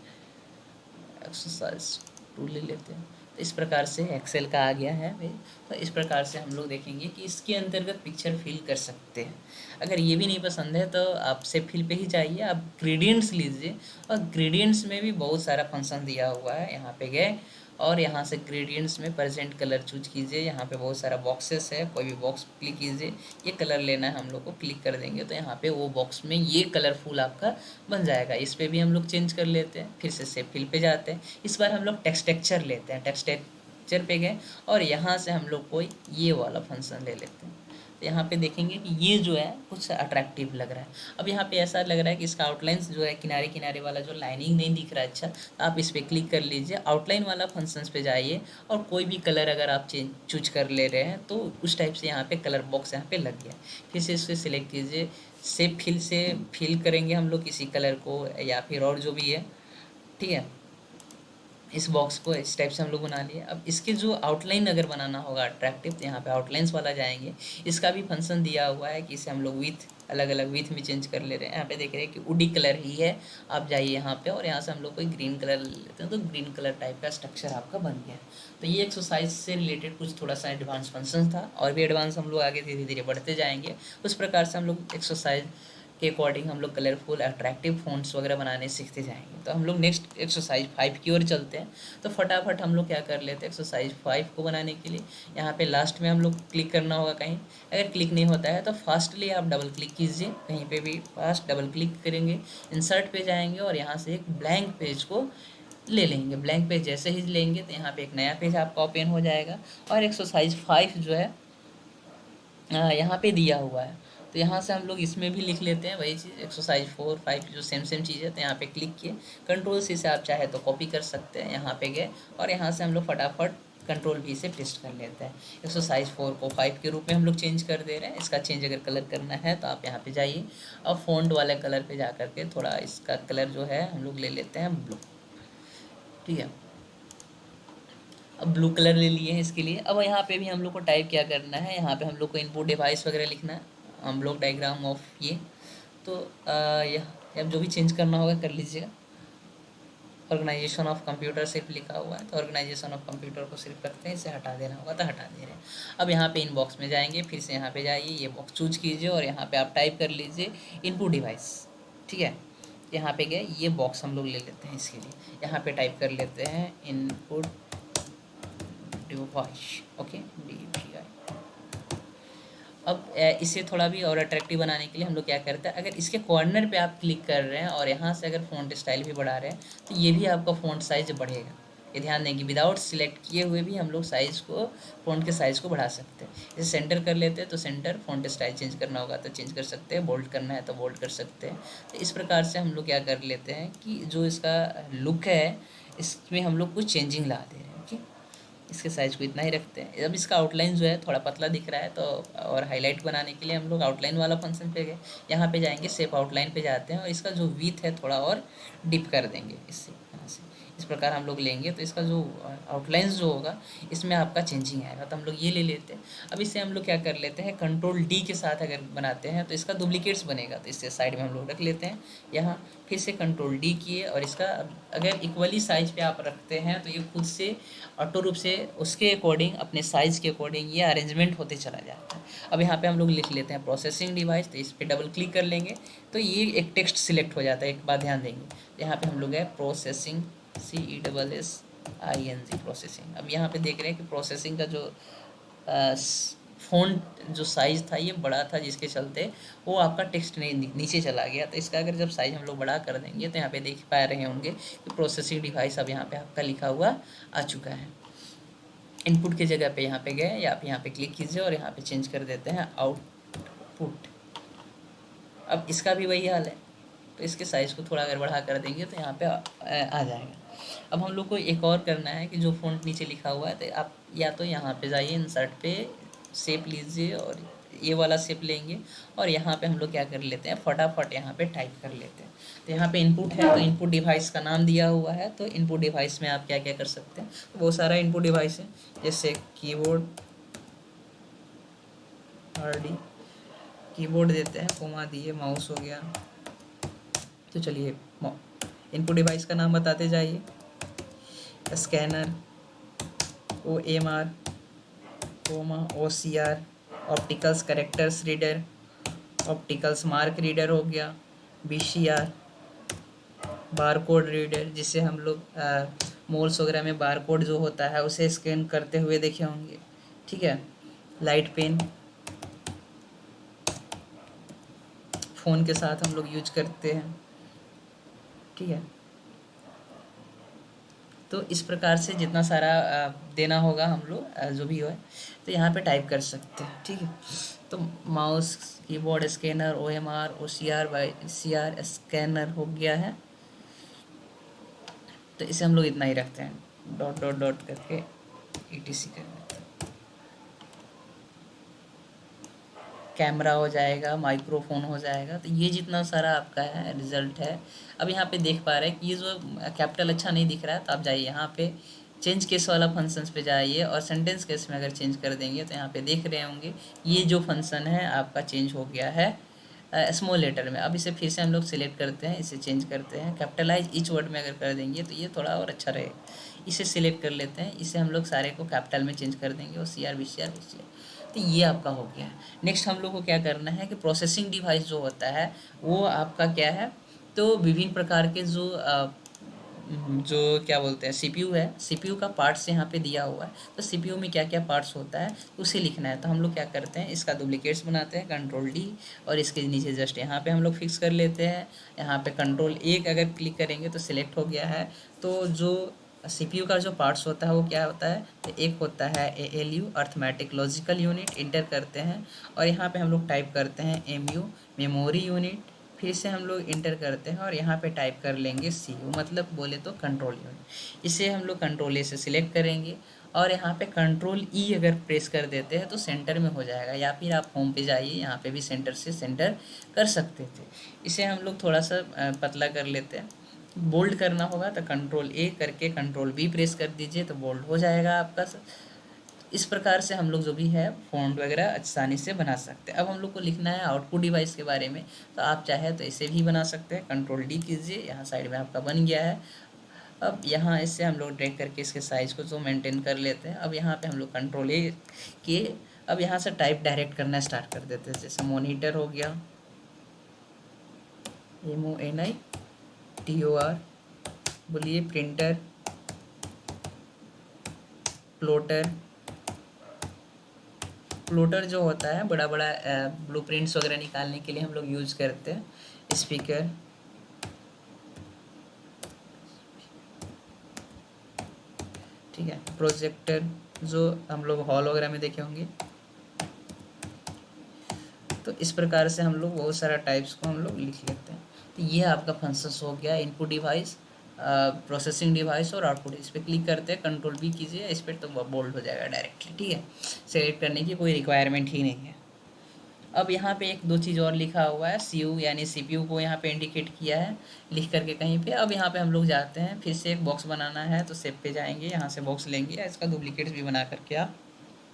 एक्सरसाइज 2 ले लेते हैं, तो इस प्रकार से एक्सेल का आ गया है भाई। तो इस प्रकार से हम लोग देखेंगे कि इसके अंतर्गत पिक्चर फिल कर सकते हैं। अगर ये भी नहीं पसंद है तो आप सेव फिल पे ही जाइए, आप ग्रेडियंट्स लीजिए, और ग्रेडियंट्स में भी बहुत सारा फंक्शन दिया हुआ है। यहाँ पे गए और यहाँ से ग्रेडियंट्स में प्रेजेंट कलर चूज कीजिए। यहाँ पे बहुत सारा बॉक्सेस है, कोई भी बॉक्स क्लिक कीजिए, ये कलर लेना है हम लोग को, क्लिक कर देंगे तो यहाँ पे वो बॉक्स में ये कलरफुल आपका बन जाएगा। इस पर भी हम लोग चेंज कर लेते हैं, फिर से सेव फिल पे जाते हैं। इस बार हम लोग टेक्सचर लेते हैं, टेक्सचर पे गए और यहाँ से हम लोग कोई ये वाला फंक्शन ले लेते हैं। तो यहाँ पे देखेंगे कि ये जो है कुछ अट्रैक्टिव लग रहा है। अब यहाँ पे ऐसा लग रहा है कि इसका आउटलाइंस जो है किनारे किनारे वाला जो लाइनिंग नहीं दिख रहा है अच्छा, तो आप इस पर क्लिक कर लीजिए, आउटलाइन वाला फंक्शंस पे जाइए और कोई भी कलर अगर आप चूज कर ले रहे हैं तो उस टाइप से यहाँ पे कलर बॉक्स यहाँ पे लग गया। फिर से इससे सिलेक्ट कीजिए, सेप फिल से फिल करेंगे हम लोग किसी कलर को या फिर और जो भी है, ठीक है। इस बॉक्स को इस टाइप से हम लोग बना लिए। अब इसके जो आउटलाइन अगर बनाना होगा अट्रैक्टिव, तो यहाँ पे आउटलाइंस वाला जाएंगे। इसका भी फंक्शन दिया हुआ है कि इसे हम लोग विथ अलग अलग विथ में चेंज कर ले रहे हैं। यहाँ पे देख रहे हैं कि वुडी कलर ही है। आप जाइए यहाँ पे और यहाँ से हम लोग कोई ग्रीन कलर ले लेते हैं, तो ग्रीन कलर टाइप का स्ट्रक्चर आपका बन गया। तो ये एक्सरसाइज से रिलेटेड कुछ थोड़ा सा एडवांस फंक्शन था, और भी एडवांस हम लोग आगे धीरे धीरे बढ़ते जाएंगे। उस प्रकार से हम लोग एक्सरसाइज के अकॉर्डिंग हम लोग कलरफुल अट्रैक्टिव फ़ॉन्ट्स वगैरह बनाने सीखते जाएंगे। तो हम लोग नेक्स्ट एक्सरसाइज 5 की ओर चलते हैं। तो फटाफट हम लोग क्या कर लेते हैं, एक्सरसाइज 5 को बनाने के लिए यहाँ पे लास्ट में हम लोग क्लिक करना होगा कहीं। अगर क्लिक नहीं होता है तो फास्टली आप डबल क्लिक कीजिए, कहीं पे भी फास्ट डबल क्लिक करेंगे, इंसर्ट पे जाएंगे और यहाँ से एक ब्लैंक पेज को ले लेंगे। ब्लैंक पेज जैसे ही लेंगे तो यहाँ पे एक नया पेज आपका ओपन हो जाएगा और एक्सरसाइज 5 जो है यहाँ पे दिया हुआ है। तो यहाँ से हम लोग इसमें भी लिख लेते हैं वही चीज़, एक्सरसाइज 4 5 जो सेम सेम चीज़ है। तो यहाँ पे क्लिक किए, कंट्रोल सी से आप चाहे तो कॉपी कर सकते हैं, यहाँ पे गए और यहाँ से हम लोग फटाफट कंट्रोल भी से पेस्ट कर लेते हैं। एक्सरसाइज 4 को 5 के रूप में हम लोग चेंज कर दे रहे हैं। इसका चेंज अगर कलर करना है तो आप यहाँ पे जाइए, अब फ़ॉन्ट वाले कलर पे जा करके थोड़ा इसका कलर जो है हम लोग ले लेते हैं ब्लू, ठीक है। अब ब्लू कलर ले लिए हैं इसके लिए। अब यहाँ पे भी हम लोग को टाइप क्या करना है, यहाँ पे हम लोग को इनपुट डिवाइस वगैरह लिखना है, हम ब्लॉक डायग्राम ऑफ ये। तो यह अब जो भी चेंज करना होगा कर लीजिएगा। ऑर्गेनाइजेशन ऑफ कंप्यूटर सिर्फ लिखा हुआ है, तो ऑर्गेनाइजेशन ऑफ कंप्यूटर को सिर्फ रखते हैं, इसे हटा देना होगा तो हटा दे रहे हैं। अब यहाँ पे इन बॉक्स में जाएंगे, फिर से यहाँ पे जाइए, ये बॉक्स चूज कीजिए और यहाँ पे आप टाइप कर लीजिए इनपुट डिवाइस, ठीक है। यहाँ पे गए, ये बॉक्स हम लोग ले लेते हैं इसके लिए, यहाँ पे टाइप कर लेते हैं इनपुट डिवाइस, ओके DVI। अब इसे थोड़ा भी और अट्रैक्टिव बनाने के लिए हम लोग क्या करते हैं, अगर इसके कॉर्नर पे आप क्लिक कर रहे हैं और यहाँ से अगर फ़ॉन्ट स्टाइल भी बढ़ा रहे हैं तो ये भी आपका फ़ॉन्ट साइज़ बढ़ेगा। ये ध्यान दें कि विदाउट सिलेक्ट किए हुए भी हम लोग साइज़ को, फ़ॉन्ट के साइज़ को बढ़ा सकते हैं। इसे सेंटर कर लेते हैं तो सेंटर, फ़ॉन्ट स्टाइल चेंज करना होगा तो चेंज कर सकते हैं, बोल्ड करना है तो बोल्ड कर सकते हैं। तो इस प्रकार से हम लोग क्या कर लेते हैं कि जो इसका लुक है इसमें हम लोग कुछ चेंजिंग ला दे रहे हैं, ओके। इसके साइज़ को इतना ही रखते हैं। अब इसका आउटलाइन जो है थोड़ा पतला दिख रहा है, तो और हाईलाइट बनाने के लिए हम लोग आउटलाइन वाला फंक्शन पे गए, यहाँ पे जाएंगे, शेप आउटलाइन पे जाते हैं और इसका जो विड्थ है थोड़ा और डिप कर देंगे इससे, यहाँ से इस प्रकार हम लोग लेंगे तो इसका जो आउटलाइंस जो होगा इसमें आपका चेंजिंग आएगा। तो हम लोग ये ले लेते हैं। अब इससे हम लोग क्या कर लेते हैं, कंट्रोल D के साथ अगर बनाते हैं तो इसका डुप्लीकेट्स बनेगा, तो इससे साइड में हम लोग रख लेते हैं यहाँ। फिर से कंट्रोल D किए और इसका अगर इक्वली साइज़ पे आप रखते हैं तो ये खुद से ऑटो रूप से उसके अकॉर्डिंग, अपने साइज़ के अकॉर्डिंग ये अरेंजमेंट होते चला जाता है। अब यहाँ पे हम लोग लिख लेते हैं प्रोसेसिंग डिवाइस, तो इस पर डबल क्लिक कर लेंगे तो ये एक टेक्स्ट सिलेक्ट हो जाता है। एक बात ध्यान देंगे, यहाँ पे हम लोग है प्रोसेसिंग CESSING प्रोसेसिंग। अब यहाँ पे देख रहे हैं कि प्रोसेसिंग का जो फ़ॉन्ट जो साइज़ था ये बड़ा था, जिसके चलते वो आपका टेक्स्ट नहीं नीचे चला गया। तो इसका अगर जब साइज़ हम लोग बड़ा कर देंगे तो यहाँ पे देख पा रहे होंगे कि प्रोसेसिंग डिवाइस अब यहाँ पे आपका लिखा हुआ आ चुका है। इनपुट की जगह पे यहाँ पे गए या आप यहाँ पे क्लिक कीजिए और यहाँ पे चेंज कर देते हैं आउटपुट। अब इसका भी वही हाल है, तो इसके साइज़ को थोड़ा अगर बढ़ा कर देंगे तो यहाँ पे आ जाएगा। अब हम लोग को एक और करना है कि जो फ़ॉन्ट नीचे लिखा हुआ है तो आप या तो यहाँ पे जाइए, इंसर्ट पे शेप लीजिए और ये वाला शेप लेंगे और यहाँ पे हम लोग क्या कर लेते हैं, फटाफट यहाँ पे टाइप कर लेते हैं। तो यहाँ पे इनपुट है तो इनपुट डिवाइस का नाम दिया हुआ है, तो इनपुट डिवाइस में आप क्या क्या कर सकते हैं, तो बहुत सारा इनपुट डिवाइस है, जैसे कीबोर्ड, RD कीबोर्ड देते हैं, कोमा दिए, माउस हो गया। तो चलिए इनपुट डिवाइस का नाम बताते जाइए, scanner, OMR, comma, OCR, opticals characters reader, opticals mark reader हो गया, BCR, बारकोड रीडर, जिससे हम लोग मॉल्स वगैरह में बारकोड जो होता है उसे स्कैन करते हुए देखे होंगे, ठीक है। लाइट पेन, फ़ोन के साथ हम लोग यूज करते हैं, ठीक है। तो इस प्रकार से जितना सारा देना होगा हम लोग जो भी हो तो यहाँ पे टाइप कर सकते हैं, ठीक है। तो mouse, keyboard, scanner, OMR, OCR, CR scanner हो गया है। तो इसे हम लोग इतना ही रखते हैं, डॉट डॉट डॉट करके ETC कर देते हैं। कैमरा हो जाएगा, माइक्रोफोन हो जाएगा। तो ये जितना सारा आपका है रिजल्ट है। अब यहाँ पे देख पा रहे हैं कि ये जो कैपिटल अच्छा नहीं दिख रहा है, तो आप जाइए यहाँ पे चेंज केस वाला फंक्शंस पे जाइए और सेंटेंस केस में अगर चेंज कर देंगे तो यहाँ पे देख रहे होंगे ये जो फंक्शन है आपका चेंज हो गया है स्मॉल लेटर में। अब इसे फिर से हम लोग सिलेक्ट करते हैं, इसे चेंज करते हैं, कैपिटलाइज ईच वर्ड में अगर कर देंगे तो ये थोड़ा और अच्छा रहेगा। इसे सिलेक्ट कर लेते हैं, इसे हम लोग सारे को कैपिटल में चेंज कर देंगे और CR BCR BCR। तो ये आपका हो गया है। नेक्स्ट हम लोग को क्या करना है कि प्रोसेसिंग डिवाइस जो होता है वो आपका क्या है, तो विभिन्न प्रकार के जो क्या बोलते हैं CPU है, CPU का पार्ट्स यहाँ पे दिया हुआ है। तो CPU में क्या क्या पार्ट्स होता है उसे लिखना है। तो हम लोग क्या करते हैं, इसका डुप्लीकेट्स बनाते हैं, Ctrl+D, और इसके नीचे जस्ट यहाँ पे हम लोग फिक्स कर लेते हैं। यहाँ पे Ctrl+A अगर क्लिक करेंगे तो सिलेक्ट हो गया है। तो जो CPU का जो पार्ट्स होता है वो क्या होता है, तो एक होता है ALU arithmetic logical unit, inter करते हैं और यहाँ पे हम लोग टाइप करते हैं MU मेमोरी यूनिट, फिर से हम लोग इंटर करते हैं और यहाँ पे टाइप कर लेंगे CU, मतलब बोले तो कंट्रोल यूनिट। इसे हम लोग Ctrl+A से सिलेक्ट करेंगे और यहाँ पे Ctrl+E अगर प्रेस कर देते हैं तो सेंटर में हो जाएगा, या फिर आप होम पे जाइए, यहाँ पे भी सेंटर से सेंटर कर सकते थे। इसे हम लोग थोड़ा सा पतला कर लेते हैं। बोल्ड करना होगा तो Ctrl+A करके Ctrl+B प्रेस कर दीजिए तो बोल्ड हो जाएगा आपका। इस प्रकार से हम लोग जो भी है फ़ॉन्ट वगैरह आसानी से बना सकते हैं। अब हम लोग को लिखना है आउटपुट डिवाइस के बारे में, तो आप चाहे तो इसे भी बना सकते हैं। Ctrl+D कीजिए, यहाँ साइड में आपका बन गया है। अब यहाँ इससे हम लोग ड्रैग करके इसके साइज़ को जो मेंटेन कर लेते हैं। अब यहाँ पे हम लोग Ctrl+A किए, अब यहाँ से टाइप डायरेक्ट करना स्टार्ट कर देते हैं। जैसे मॉनिटर हो गया, MONITOR, बोलिए, प्रिंटर, प्लॉटर। प्लॉटर जो होता है बड़ा बड़ा ब्लूप्रिंट्स वगैरह निकालने के लिए हम लोग यूज़ करते हैं। स्पीकर, ठीक है, प्रोजेक्टर जो हम लोग हॉल वगैरह में देखे होंगे। तो इस प्रकार से हम लोग बहुत सारा टाइप्स को हम लोग लिख लेते हैं। तो ये आपका फंक्शंस हो गया, इनपुट डिवाइस, प्रोसेसिंग डिवाइस और आउटपुट। इस पर क्लिक करते हैं, Ctrl+B कीजिए, इस पर तो बोल्ड हो जाएगा डायरेक्टली, ठीक है। सेलेक्ट करने की कोई रिक्वायरमेंट ही नहीं है। अब यहाँ पे एक दो चीज़ और लिखा हुआ है, CU यानी CPU को यहाँ पे इंडिकेट किया है लिख करके कहीं पे। अब यहाँ पे हम लोग जाते हैं, फिर से एक बॉक्स बनाना है तो सेव पे जाएंगे, यहाँ से बॉक्स लेंगे, या इसका डुप्लीकेट भी बना करके आप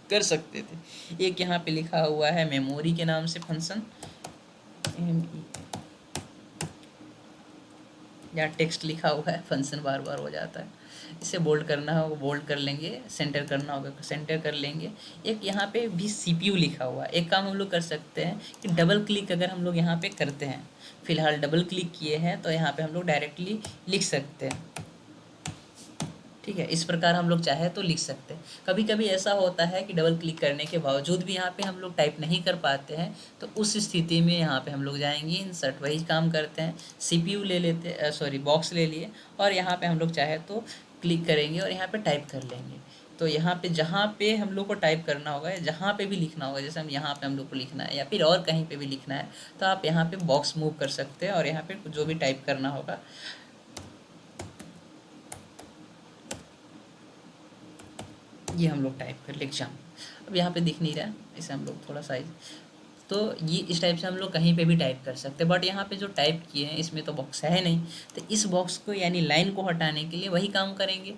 कर सकते थे। एक यहाँ पे लिखा हुआ है मेमोरी के नाम से फंक्शन, या टेक्स्ट लिखा हुआ है, फंक्शन बार बार हो जाता है। इसे बोल्ड करना होगा, बोल्ड कर लेंगे, सेंटर करना होगा, सेंटर कर लेंगे। एक यहाँ पे भी CPU लिखा हुआ है। एक काम हम लोग कर सकते हैं कि डबल क्लिक अगर हम लोग यहाँ पे करते हैं, फिलहाल डबल क्लिक किए हैं तो यहाँ पे हम लोग डायरेक्टली लिख सकते हैं, ठीक है। इस प्रकार हम लोग चाहे तो लिख सकते हैं। कभी कभी ऐसा होता है कि डबल क्लिक करने के बावजूद भी यहाँ पे हम लोग टाइप नहीं कर पाते हैं, तो उस स्थिति में यहाँ पे हम लोग जाएंगे इंसर्ट, वही काम करते हैं, CPU ले लेते, सॉरी बॉक्स ले लिए और यहाँ पे हम लोग चाहे तो क्लिक करेंगे और यहाँ पे टाइप कर लेंगे। तो यहाँ पे जहाँ पे हम लोग को टाइप करना होगा या जहाँ पे भी लिखना होगा, जैसे हम यहाँ पे हम लोग को लिखना है या फिर और कहीं पे भी लिखना है, तो आप यहाँ पे बॉक्स मूव कर सकते हैं और यहाँ पे जो भी टाइप करना होगा ये हम लोग टाइप कर ले एग्जाम। अब यहाँ पे दिख नहीं रहा है, इसे हम लोग थोड़ा साइज, तो ये इस टाइप से हम लोग कहीं पे भी टाइप कर सकते हैं। बट यहाँ पे जो टाइप किए हैं इसमें तो बॉक्स है नहीं, तो इस बॉक्स को यानी लाइन को हटाने के लिए वही काम करेंगे,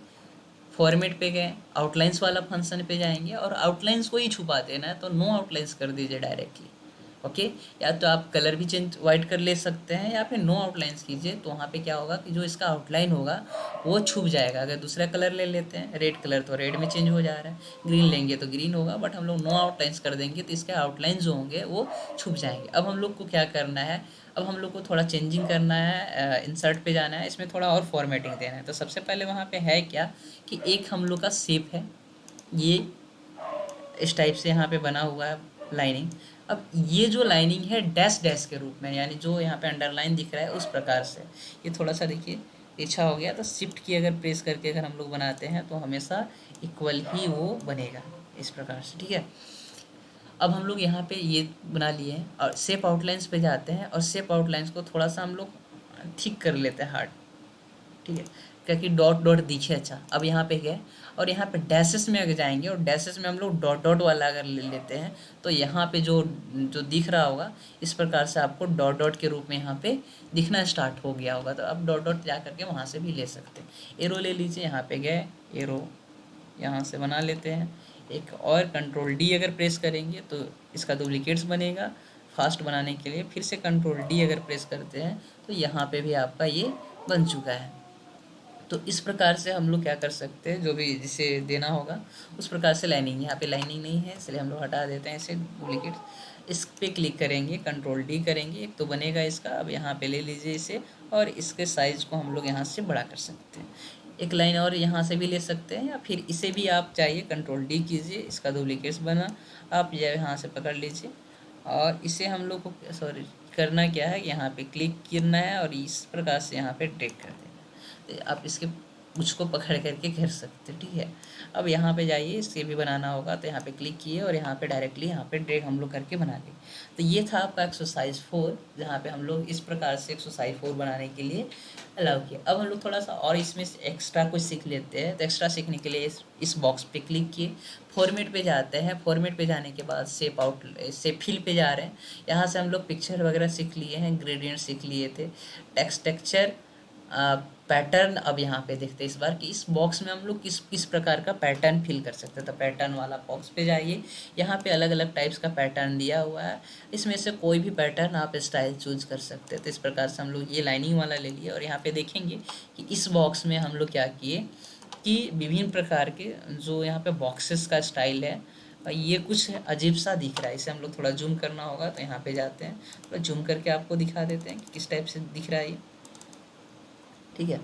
फॉर्मेट पे गए, आउटलाइंस वाला फंक्शन पे जाएंगे और आउटलाइंस को ही छुपा देना है, तो नो आउटलाइंस कर दीजिए डायरेक्टली, ओके। या तो आप कलर भी चेंज वाइट कर ले सकते हैं या फिर नो आउटलाइंस कीजिए, तो वहाँ पे क्या होगा कि जो इसका आउटलाइन होगा वो छुप जाएगा। अगर दूसरा कलर ले लेते हैं, रेड कलर, तो रेड में चेंज हो जा रहा है, ग्रीन लेंगे तो ग्रीन होगा, बट हम लोग नो आउटलाइंस कर देंगे तो इसके आउटलाइन जो होंगे वो छुप जाएंगे। अब हम लोग को क्या करना है, अब हम लोग को थोड़ा चेंजिंग करना है, इंसर्ट पे जाना है, इसमें थोड़ा और फॉर्मेटिंग देना है। तो सबसे पहले वहाँ पे है क्या कि एक हम लोग का शेप है, ये इस टाइप से यहाँ पे बना हुआ है लाइनिंग। अब ये जो लाइनिंग है डैश डैश के रूप में, यानी जो यहाँ पे अंडरलाइन दिख रहा है उस प्रकार से, ये थोड़ा सा देखिए तिरछा हो गया तो शिफ्ट की अगर प्रेस करके अगर हम लोग बनाते हैं तो हमेशा इक्वल ही वो बनेगा इस प्रकार से, ठीक है। अब हम लोग यहाँ पे ये बना लिए हैं और शेप आउटलाइंस पे जाते हैं और शेप आउटलाइंस को थोड़ा सा हम लोग ठीक कर लेते हैं हार्ड, ठीक है, क्योंकि डॉट डॉट दिखे अच्छा। अब यहाँ पे गए और यहाँ पे डैशेस में अगर जाएंगे और डैशेस में हम लोग डॉट डॉट वाला अगर ले लेते हैं तो यहाँ पे जो जो दिख रहा होगा इस प्रकार से आपको डॉट डॉट के रूप में यहाँ पे दिखना स्टार्ट हो गया होगा। तो अब डॉट डॉट जा करके वहाँ से भी ले सकते हैं। एरो ले लीजिए, यहाँ पे गए एरो यहाँ से बना लेते हैं एक और, कंट्रोल डी अगर प्रेस करेंगे तो इसका डुप्लीकेट्स बनेगा। फास्ट बनाने के लिए फिर से कंट्रोल डी अगर प्रेस करते हैं तो यहाँ पे भी आपका ये बन चुका है। तो इस प्रकार से हम लोग क्या कर सकते हैं, जो भी जिसे देना होगा उस प्रकार से लाइनिंग, यहाँ पे लाइनिंग नहीं है इसलिए हम लोग हटा देते हैं इसे डुप्लीकेट। इस पे क्लिक करेंगे, कंट्रोल डी करेंगे, एक तो बनेगा इसका। अब यहाँ पे ले लीजिए इसे और इसके साइज़ को हम लोग यहाँ से बड़ा कर सकते हैं। एक लाइन और यहाँ से भी ले सकते हैं या फिर इसे भी आप चाहिए कंट्रोल डी कीजिए, इसका डुप्लीकेट्स बना, आप यहाँ से पकड़ लीजिए और इसे हम लोग को सॉरी करना क्या है, यहाँ पे क्लिक करना है और इस प्रकार से यहाँ पे ड्रैग कर देना। आप इसके मुझको पकड़ करके कर सकते, ठीक है। अब यहाँ पे जाइए, इसके भी बनाना होगा तो यहाँ पे क्लिक किए और यहाँ पे डायरेक्टली यहाँ पे ड्रैग हम लोग करके बना लिए। तो ये था आपका एक्सरसाइज 4, जहाँ पे हम लोग इस प्रकार से एक्सरसाइज 4 बनाने के लिए अलाउ किया। अब हम लोग थोड़ा सा और इसमें एक्स्ट्रा कुछ सीख लेते हैं। तो एक्स्ट्रा सीखने के लिए इस बॉक्स पे क्लिक किए, फॉर्मेट पे जाते हैं। फॉर्मेट पे जाने के बाद शेप आउट से फिल पे जा रहे हैं। यहाँ से हम लोग पिक्चर वगैरह सीख लिए हैं, ग्रेडियंट सीख लिए थे, टेक्सचर, पैटर्न। अब यहाँ पे देखते हैं इस बार कि इस बॉक्स में हम लोग किस किस प्रकार का पैटर्न फिल कर सकते हैं। तो पैटर्न वाला बॉक्स पे जाइए, यहाँ पे अलग अलग टाइप्स का पैटर्न दिया हुआ है, इसमें से कोई भी पैटर्न आप स्टाइल चूज कर सकते हैं। तो इस प्रकार से हम लोग ये लाइनिंग वाला ले लिए और यहाँ पे देखेंगे कि इस बॉक्स में हम लोग क्या किए कि विभिन्न प्रकार के जो यहाँ पे बॉक्सेस का स्टाइल है, ये कुछ अजीब सा दिख रहा है। इसे हम लोग थोड़ा जूम करना होगा तो यहाँ पे जाते हैं, थोड़ा जूम करके आपको दिखा देते हैं कि किस टाइप से दिख रहा है ये, ठीक है।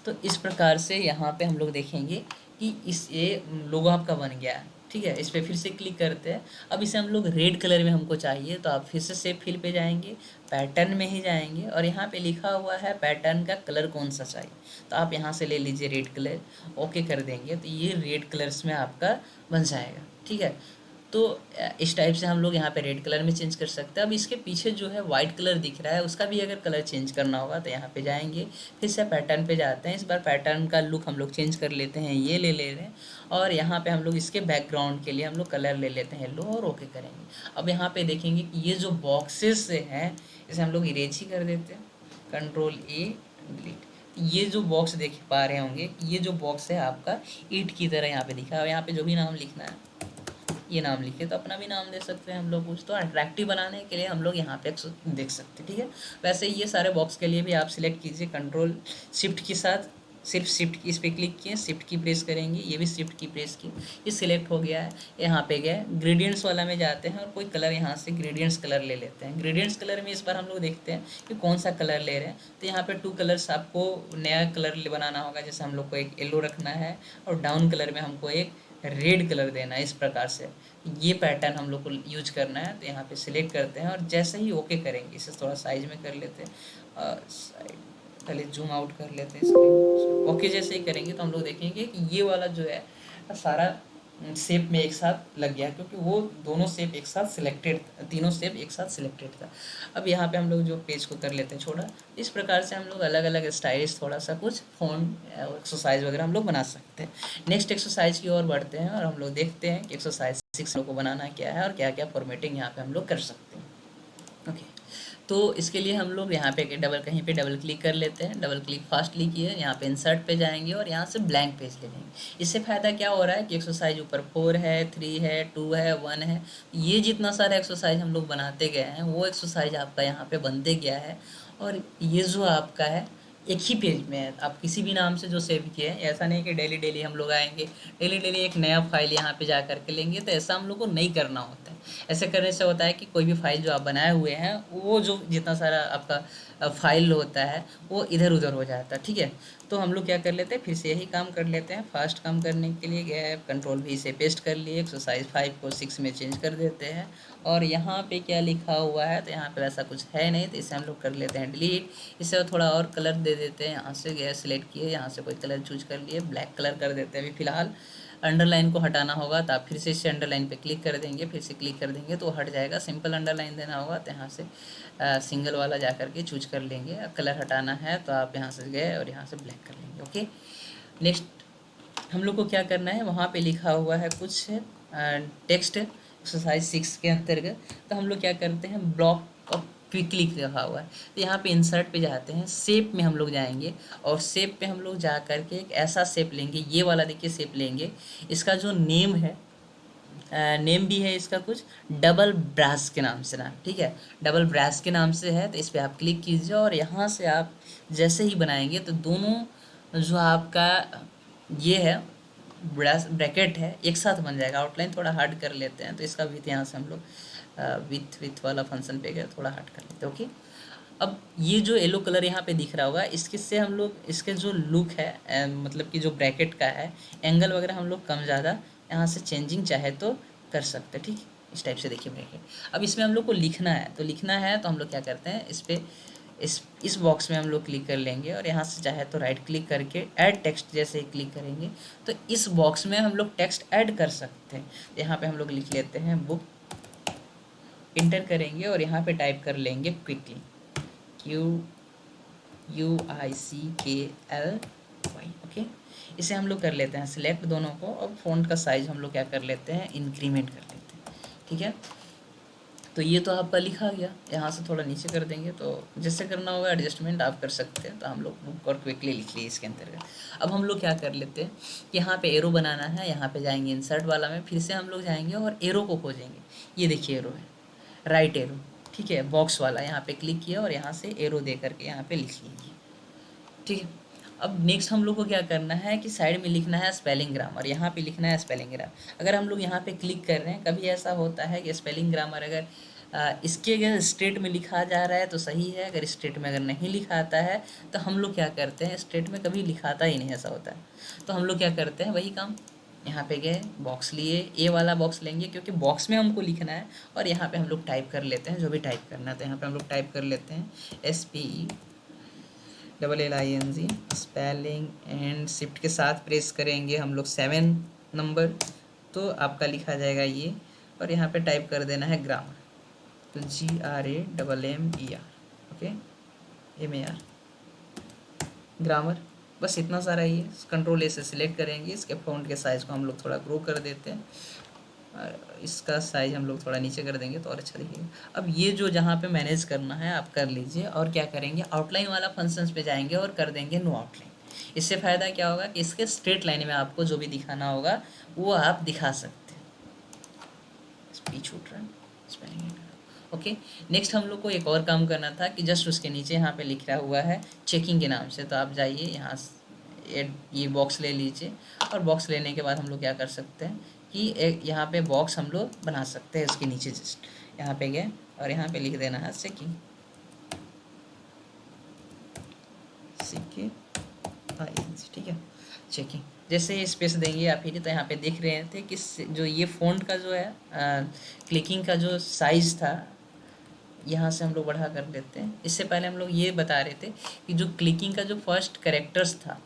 तो इस प्रकार से यहाँ पे हम लोग देखेंगे कि इस ये लोगो आपका बन गया है, ठीक है। इस पर फिर से क्लिक करते हैं। अब इसे हम लोग रेड कलर में हमको चाहिए तो आप फिर से सेव फिल पे जाएंगे, पैटर्न में ही जाएंगे और यहाँ पे लिखा हुआ है पैटर्न का कलर कौन सा चाहिए, तो आप यहाँ से ले लीजिए रेड कलर, ओके कर देंगे तो ये रेड कलर्स में आपका बन जाएगा, ठीक है। तो इस टाइप से हम लोग यहाँ पे रेड कलर में चेंज कर सकते हैं। अब इसके पीछे जो है वाइट कलर दिख रहा है, उसका भी अगर कलर चेंज करना होगा तो यहाँ पे जाएंगे, फिर से पैटर्न पे जाते हैं। इस बार पैटर्न का लुक हम लोग चेंज कर लेते हैं, ये ले ले रहे हैं और यहाँ पे हम लोग इसके बैकग्राउंड के लिए हम लोग कलर ले लेते हैं येलो और ओके करेंगे। अब यहाँ पे देखेंगे कि ये जो बॉक्सेस हैं इसे हम लोग इरेज ही कर देते हैं, कंट्रोल ए डिलीट। ये जो बॉक्स देख पा रहे होंगे, ये जो बॉक्स है आपका ईंट की तरह यहाँ पे दिखा है। यहाँ पे जो भी नाम लिखना है ये नाम लिखे, तो अपना भी नाम दे सकते हैं हम लोग कुछ। तो अट्रैक्टिव बनाने के लिए हम लोग यहाँ पे देख सकते हैं, ठीक है। वैसे ये सारे बॉक्स के लिए भी आप सिलेक्ट कीजिए कंट्रोल शिफ्ट के साथ, सिर्फ शिफ्ट की इस पर क्लिक किए, शिफ्ट की प्रेस करेंगे, ये भी शिफ्ट की प्रेस की, ये सिलेक्ट हो गया है। यहाँ पे गए ग्रेडियंट्स वाला में जाते हैं और कोई कलर यहाँ से ग्रेडियंट्स कलर ले लेते हैं। ग्रेडियंट्स कलर में इस बार हम लोग देखते हैं कि कौन सा कलर ले रहे हैं। तो यहाँ पे 2 कलर्स आपको नया कलर बनाना होगा, जैसे हम लोग को एक येलो रखना है और डाउन कलर में हमको एक रेड कलर देना है। इस प्रकार से ये पैटर्न हम लोग को यूज करना है। तो यहाँ पे सिलेक्ट करते हैं और जैसे ही ओके करेंगे, इसे थोड़ा साइज में कर लेते हैं और पहले जूम आउट कर लेते हैं इसके। ओके जैसे ही करेंगे तो हम लोग देखेंगे कि ये वाला जो है सारा शेप में एक साथ लग गया, क्योंकि वो दोनों शेप एक साथ सिलेक्टेड, तीनों शेप एक साथ सिलेक्टेड था। अब यहाँ पे हम लोग जो पेज को कर लेते हैं छोटा। इस प्रकार से हम लोग अलग अलग स्टाइलिश थोड़ा सा कुछ फॉर्म एक्सरसाइज वगैरह हम लोग बना सकते हैं। नेक्स्ट एक्सरसाइज की ओर बढ़ते हैं और हम लोग देखते हैं कि एक्सरसाइज 6 को बनाना क्या है और क्या क्या फॉर्मेटिंग यहाँ पे हम लोग कर सकते हैं। ओके, तो इसके लिए हम लोग यहाँ पे कहीं पे डबल क्लिक कर लेते हैं। डबल क्लिक फास्टली किए, यहाँ पे इंसर्ट पे जाएंगे और यहाँ से ब्लैंक पेज ले लेंगे। इससे फ़ायदा क्या हो रहा है कि एक्सरसाइज ऊपर 4 है, 3 है, 2 है, 1 है, ये जितना सारा एक्सरसाइज हम लोग बनाते गए हैं वो एक्सरसाइज आपका यहाँ पे बनते गया है। और ये जो आपका है एक ही पेज में है, आप किसी भी नाम से जो सेव किए हैं। ऐसा नहीं कि डेली डेली हम लोग आएंगे, डेली डेली एक नया फाइल यहाँ पे जा करके लेंगे, तो ऐसा हम लोग को नहीं करना होता है। ऐसे करने से होता है कि कोई भी फाइल जो आप बनाए हुए हैं वो जो जितना सारा आपका फाइल होता है वो इधर उधर हो जाता है, ठीक है। तो हम लोग क्या कर लेते हैं, फिर से यही काम कर लेते हैं। फास्ट काम करने के लिए गए कंट्रोल V से पेस्ट कर लिए, एक्सरसाइज 5 को 6 में चेंज कर देते हैं। और यहाँ पे क्या लिखा हुआ है, तो यहाँ पे ऐसा कुछ है नहीं, तो इसे हम लोग कर लेते हैं डिलीट। इसे थोड़ा और कलर दे देते हैं, यहाँ से गए सिलेक्ट किए, यहाँ से कोई कलर चूज कर लिए, ब्लैक कलर कर देते हैं अभी फ़िलहाल। अंडरलाइन को हटाना होगा तो आप फिर से इसे अंडरलाइन पे क्लिक कर देंगे, फिर से क्लिक कर देंगे तो हट जाएगा। सिंपल अंडरलाइन देना होगा तो यहाँ से सिंगल वाला जा कर के चूज कर लेंगे। कलर हटाना है तो आप यहाँ से गए और यहाँ से ब्लैक कर लेंगे। ओके, नेक्स्ट हम लोग को क्या करना है, वहाँ पे लिखा हुआ है कुछ टेक्स्ट एक्सरसाइज 6 के अंतर्गत। तो हम लोग क्या करते हैं, ब्लॉक ऑफ क्विकली लिखा हुआ है, तो यहाँ पे इंसर्ट पे जाते हैं, शेप में हम लोग जाएंगे और शेप पे हम लोग जा करके एक ऐसा शेप लेंगे, ये वाला देखिए शेप लेंगे। इसका जो नेम है, नेम भी है इसका कुछ डबल ब्रास के नाम से ना, ठीक है, डबल ब्रास के नाम से है। तो इस पर आप क्लिक कीजिए और यहाँ से आप जैसे ही बनाएंगे तो दोनों जो आपका ये है ब्रैकेट है एक साथ बन जाएगा। आउटलाइन थोड़ा हार्ड कर लेते हैं, तो इसका विथ यहाँ से हम लोग विथ वाला फंक्शन पे गए, थोड़ा हार्ड कर लेते हैं। ओके, अब ये जो येलो कलर यहाँ पे दिख रहा होगा, इसके से हम लोग इसके जो लुक है मतलब कि जो ब्रैकेट का है एंगल वगैरह हम लोग कम ज़्यादा यहाँ से चेंजिंग चाहे तो कर सकते हैं, ठीक। इस टाइप से देखिए ब्रैकेट। अब इसमें हम लोग को लिखना है, तो लिखना है तो हम लोग क्या करते हैं, इस पर इस बॉक्स में हम लोग क्लिक कर लेंगे और यहाँ से चाहे तो राइट क्लिक करके ऐड टेक्स्ट जैसे ही क्लिक करेंगे तो इस बॉक्स में हम लोग टेक्स्ट ऐड कर सकते हैं। यहाँ पे हम लोग लिख लेते हैं बुक, इंटर करेंगे और यहाँ पे टाइप कर लेंगे क्विकली, QUICKLY। ओके, इसे हम लोग कर लेते हैं सिलेक्ट दोनों को। अब फ़ॉन्ट का साइज़ हम लोग क्या कर लेते हैं, इंक्रीमेंट कर लेते हैं, ठीक है। तो ये तो आपका लिखा गया, यहाँ से थोड़ा नीचे कर देंगे, तो जैसे करना होगा एडजस्टमेंट आप कर सकते हैं। तो हम लोग बुक और क्विकली लिख लिए इसके अंतर्गत। अब हम लोग क्या कर लेते हैं कि यहाँ पे एरो बनाना है, यहाँ पे जाएंगे इंसर्ट वाला में, फिर से हम लोग जाएंगे और एरो को खोजेंगे। ये देखिए एरो है, राइट एरो, ठीक है, बॉक्स वाला, यहाँ पे क्लिक किया और यहाँ से एरो दे करके यहाँ पे लिख लीजिए, ठीक है। अब नेक्स्ट हम लोग को क्या करना है कि साइड में लिखना है स्पेलिंग ग्रामर, यहाँ पे लिखना है स्पेलिंग ग्रामर। अगर हम लोग यहाँ पे क्लिक कर रहे हैं, कभी ऐसा होता है कि स्पेलिंग ग्रामर अगर इसके अगर स्ट्रेट में लिखा जा रहा है तो सही है, अगर स्ट्रेट में अगर नहीं लिखाता है तो हम लोग क्या करते हैं, स्ट्रेट में कभी लिखाता ही नहीं, ऐसा होता है। तो हम लोग क्या करते हैं, वही काम, यहाँ पे गए बॉक्स लिए, ए वाला बॉक्स लेंगे क्योंकि बॉक्स में हमको लिखना है, और यहाँ पे हम लोग टाइप कर लेते हैं जो भी टाइप करना है। तो यहाँ पे हम लोग टाइप कर लेते हैं SPELLING, स्पेलिंग एंड शिफ्ट के साथ प्रेस करेंगे हम लोग 7 नंबर, तो आपका लिखा जाएगा ये। और यहाँ पे टाइप कर देना है ग्रामर, तो GRAMMER, ओके, MAR, ग्रामर। बस इतना सारा ही है। कंट्रोल A से सिलेक्ट करेंगे, इसके फ़ॉन्ट के साइज़ को हम लोग थोड़ा ग्रो कर देते हैं और इसका साइज़ हम लोग थोड़ा नीचे कर देंगे तो और अच्छा दिखेगा। अब ये जो जहाँ पे मैनेज करना है आप कर लीजिए, और क्या करेंगे, आउटलाइन वाला फंक्शंस पे जाएंगे और कर देंगे नो आउटलाइन। इससे फ़ायदा क्या होगा कि इसके स्ट्रेट लाइन में आपको जो भी दिखाना होगा वो आप दिखा सकते हैं। स्पीच छूट रहा है, स्पेलिंग। ओके, नेक्स्ट हम लोग को एक और काम करना था कि जस्ट उसके नीचे यहाँ पे लिखा हुआ है चेकिंग के नाम से, तो आप जाइए यहाँ ये बॉक्स ले लीजिए, और बॉक्स लेने के बाद हम लोग क्या कर सकते हैं कि एक यहाँ पे बॉक्स हम लोग बना सकते हैं। उसके नीचे जस्ट यहाँ पे गए और यहाँ पे लिख देना है चेकिंग, ठीक है, चेकिंग। जैसे ही स्पेस देंगे आप ही, तो यहाँ पे देख रहे थे कि जो ये फ़ॉन्ट का जो है क्लिकिंग का जो साइज़ था, यहाँ से हम लोग बढ़ा कर लेते हैं। इससे पहले हम लोग ये बता रहे थे कि जो क्लिकिंग का जो फर्स्ट कैरेक्टर्स था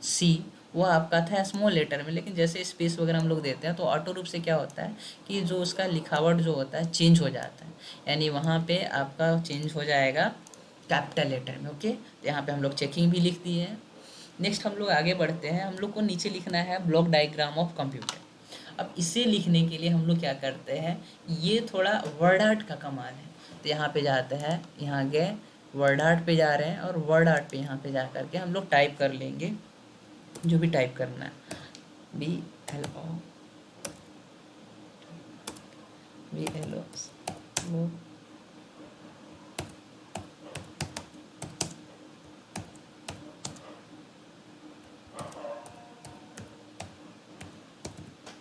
C, वो आपका था स्मॉल लेटर में, लेकिन जैसे स्पेस वगैरह हम लोग देते हैं तो ऑटो रूप से क्या होता है कि जो उसका लिखावट जो होता है चेंज हो जाता है, यानी वहाँ पे आपका चेंज हो जाएगा कैपिटल लेटर में। ओके, तो यहाँ पे हम लोग चेकिंग भी लिख दिए हैं। नेक्स्ट हम लोग आगे बढ़ते हैं, हम लोग को नीचे लिखना है ब्लॉक डायग्राम ऑफ कंप्यूटर। अब इसे लिखने के लिए हम लोग क्या करते हैं, ये थोड़ा वर्ड आर्ट का कमाल है। तो यहाँ पे जाते हैं, यहाँ गए वर्ड आर्ट पे जा रहे हैं, और वर्ड आर्ट पे यहाँ पे जा करके हम लोग टाइप कर लेंगे जो भी टाइप करना है, BLO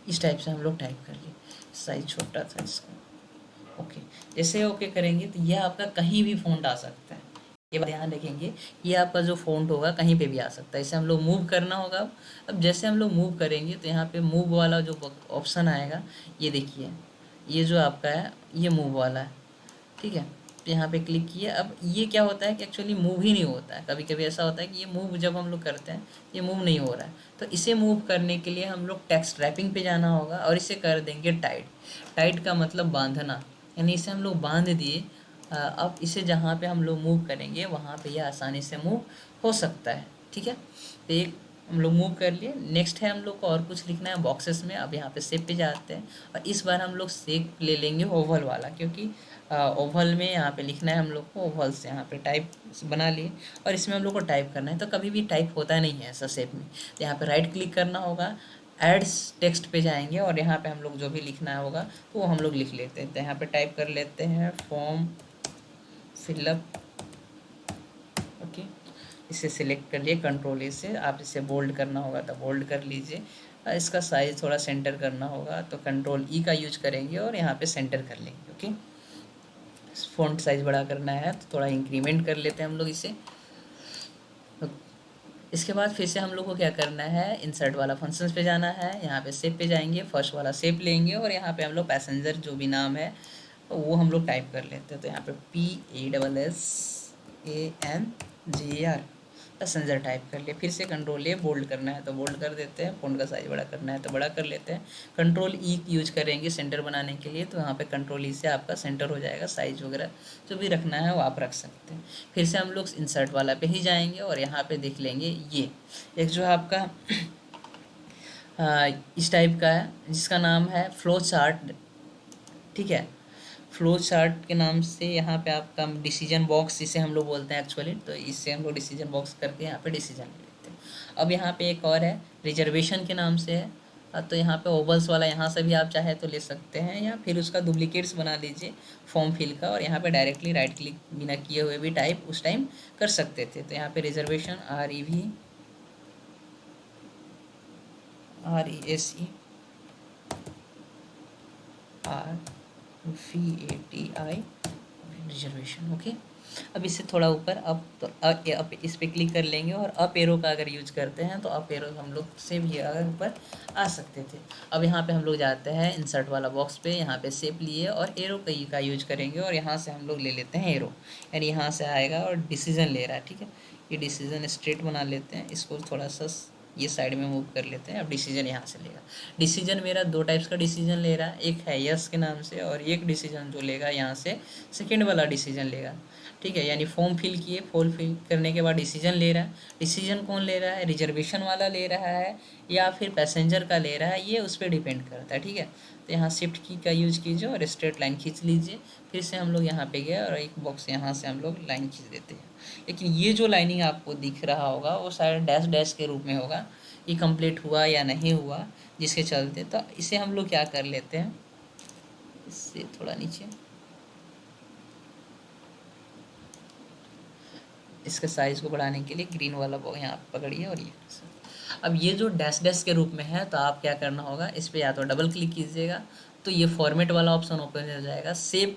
इस टाइप से हम लोग टाइप कर लिए। साइज छोटा था इसका, जैसे ओके करेंगे तो यह आपका कहीं भी फ़ॉन्ट आ सकता है। ये बात ध्यान रखेंगे, ये आपका जो फ़ॉन्ट होगा कहीं पे भी आ सकता है। इसे हम लोग मूव करना होगा। अब जैसे हम लोग मूव करेंगे तो यहाँ पे मूव वाला जो ऑप्शन आएगा, ये देखिए, ये जो आपका है ये मूव वाला है, ठीक है। तो यहाँ पे क्लिक किए। अब ये क्या होता है कि एक्चुअली मूव ही नहीं होता है। कभी कभी ऐसा होता है कि ये मूव जब हम लोग करते हैं ये मूव नहीं हो रहा है। तो इसे मूव करने के लिए हम लोग टेक्स्ट रैपिंग पे जाना होगा और इसे कर देंगे टाइट। टाइट का मतलब बांधना, यानी इसे हम लोग बांध दिए। अब इसे जहाँ पे हम लोग मूव करेंगे वहाँ पे ये आसानी से मूव हो सकता है, ठीक है। तो एक हम लोग मूव कर लिए। नेक्स्ट है हम लोग को और कुछ लिखना है बॉक्सेस में। अब यहाँ पे शेप पे जाते हैं और इस बार हम लोग शेप ले लेंगे ओवल वाला, क्योंकि ओवल में यहाँ पे लिखना है हम लोग को। ओवल से यहाँ पे टाइप बना लिए और इसमें हम लोग को टाइप करना है। तो कभी भी टाइप होता नहीं है ऐसा शेप में। तो यहाँ पे राइट क्लिक करना होगा, एड्स टेक्स्ट पे जाएंगे और यहाँ पे हम लोग जो भी लिखना होगा तो वो हम लोग लिख लेते हैं। तो यहाँ पे टाइप कर लेते हैं फॉर्म फिलअप, ओके। इसे सिलेक्ट कर लिए कंट्रोल ए से। आप इसे बोल्ड करना होगा तो बोल्ड कर लीजिए। इसका साइज़ थोड़ा सेंटर करना होगा तो कंट्रोल ई का यूज करेंगे और यहाँ पे सेंटर कर लेंगे, ओके। फ़ॉन्ट साइज़ बड़ा करना है तो थोड़ा इंक्रीमेंट कर लेते हैं हम लोग इसे। इसके बाद फिर से हम लोग को क्या करना है, इंसर्ट वाला फंक्शंस पे जाना है। यहाँ पे शेप पे जाएंगे, फर्स्ट वाला शेप लेंगे और यहाँ पे हम लोग पैसेंजर जो भी नाम है तो वो हम लोग टाइप कर लेते हैं। तो यहाँ पे PASSANGER पैसेंजर टाइप कर लिए। फिर से कंट्रोल ए, बोल्ड करना है तो बोल्ड कर देते हैं, फ़ॉन्ट का साइज़ बड़ा करना है तो बड़ा कर लेते हैं। कंट्रोल ई यूज करेंगे सेंटर बनाने के लिए। तो यहाँ पे कंट्रोल ई से आपका सेंटर हो जाएगा। साइज वगैरह जो भी रखना है वो आप रख सकते हैं। फिर से हम लोग इंसर्ट वाला पे ही जाएंगे और यहाँ पे देख लेंगे ये एक जो है आपका इस टाइप का है जिसका नाम है फ्लो चार्ट, ठीक है। फ्लो चार्ट के नाम से यहाँ पे आपका डिसीजन बॉक्स इसे हम लोग बोलते हैं एक्चुअली। तो इससे हम लोग डिसीजन बॉक्स करके यहाँ पे डिसीजन ले लेते हैं। अब यहाँ पे एक और है रिजर्वेशन के नाम से है। तो यहाँ पे ओवल्स वाला यहाँ से भी आप चाहे तो ले सकते हैं या फिर उसका डुप्लीकेट्स बना लीजिए फॉर्म फिल का और यहाँ पे डायरेक्टली राइट क्लिक बिना किए हुए भी टाइप उस टाइम कर सकते थे। तो यहाँ पे रिजर्वेशन RESERVATI रिजर्वेशन, ओके। अब इससे थोड़ा ऊपर अप इस पे क्लिक कर लेंगे और अप एरो का अगर यूज करते हैं तो अप एरो हम लोग से भी अगर ऊपर आ सकते थे। अब यहाँ पे हम लोग जाते हैं इंसर्ट वाला बॉक्स पे, यहाँ पे शेप लिए और एरो का यूज करेंगे और यहाँ से हम लोग ले लेते हैं एरो, यानी यहाँ से आएगा और डिसीजन ले रहा है, ठीक है। ये डिसीजन स्ट्रेट बना लेते हैं, इसको थोड़ा सा ये साइड में मूव कर लेते हैं। अब डिसीजन यहाँ से लेगा। डिसीजन मेरा दो टाइप्स का डिसीजन ले रहा है, एक है यस के नाम से और एक डिसीजन जो लेगा यहाँ से सेकेंड वाला डिसीजन लेगा, ठीक है। यानी फॉर्म फिल किए, फॉर्म फिल करने के बाद डिसीजन ले रहा है। डिसीजन कौन ले रहा है, रिजर्वेशन वाला ले रहा है या फिर पैसेंजर का ले रहा है, ये उस पर डिपेंड करता है, ठीक है। तो यहाँ शिफ्ट की का यूज कीजिए और स्ट्रेट लाइन खींच लीजिए। फिर से हम लोग यहाँ पे गए और एक बॉक्स यहाँ से हम लोग लाइन खींच देते हैं। लेकिन ये जो लाइनिंग आपको दिख रहा होगा वो शायद डैश डैश के रूप में होगा, ये कंप्लीट हुआ या नहीं हुआ, जिसके चलते तो इसे हम लोग क्या कर लेते हैं, इससे थोड़ा नीचे इसके साइज़ को बढ़ाने के लिए ग्रीन वाला यहाँ पकड़िए और ये अब ये जो डैश डैश के रूप में है तो आप क्या करना होगा, इस पर या तो डबल क्लिक कीजिएगा तो ये फॉर्मेट वाला ऑप्शन ओपन हो जाएगा। सेव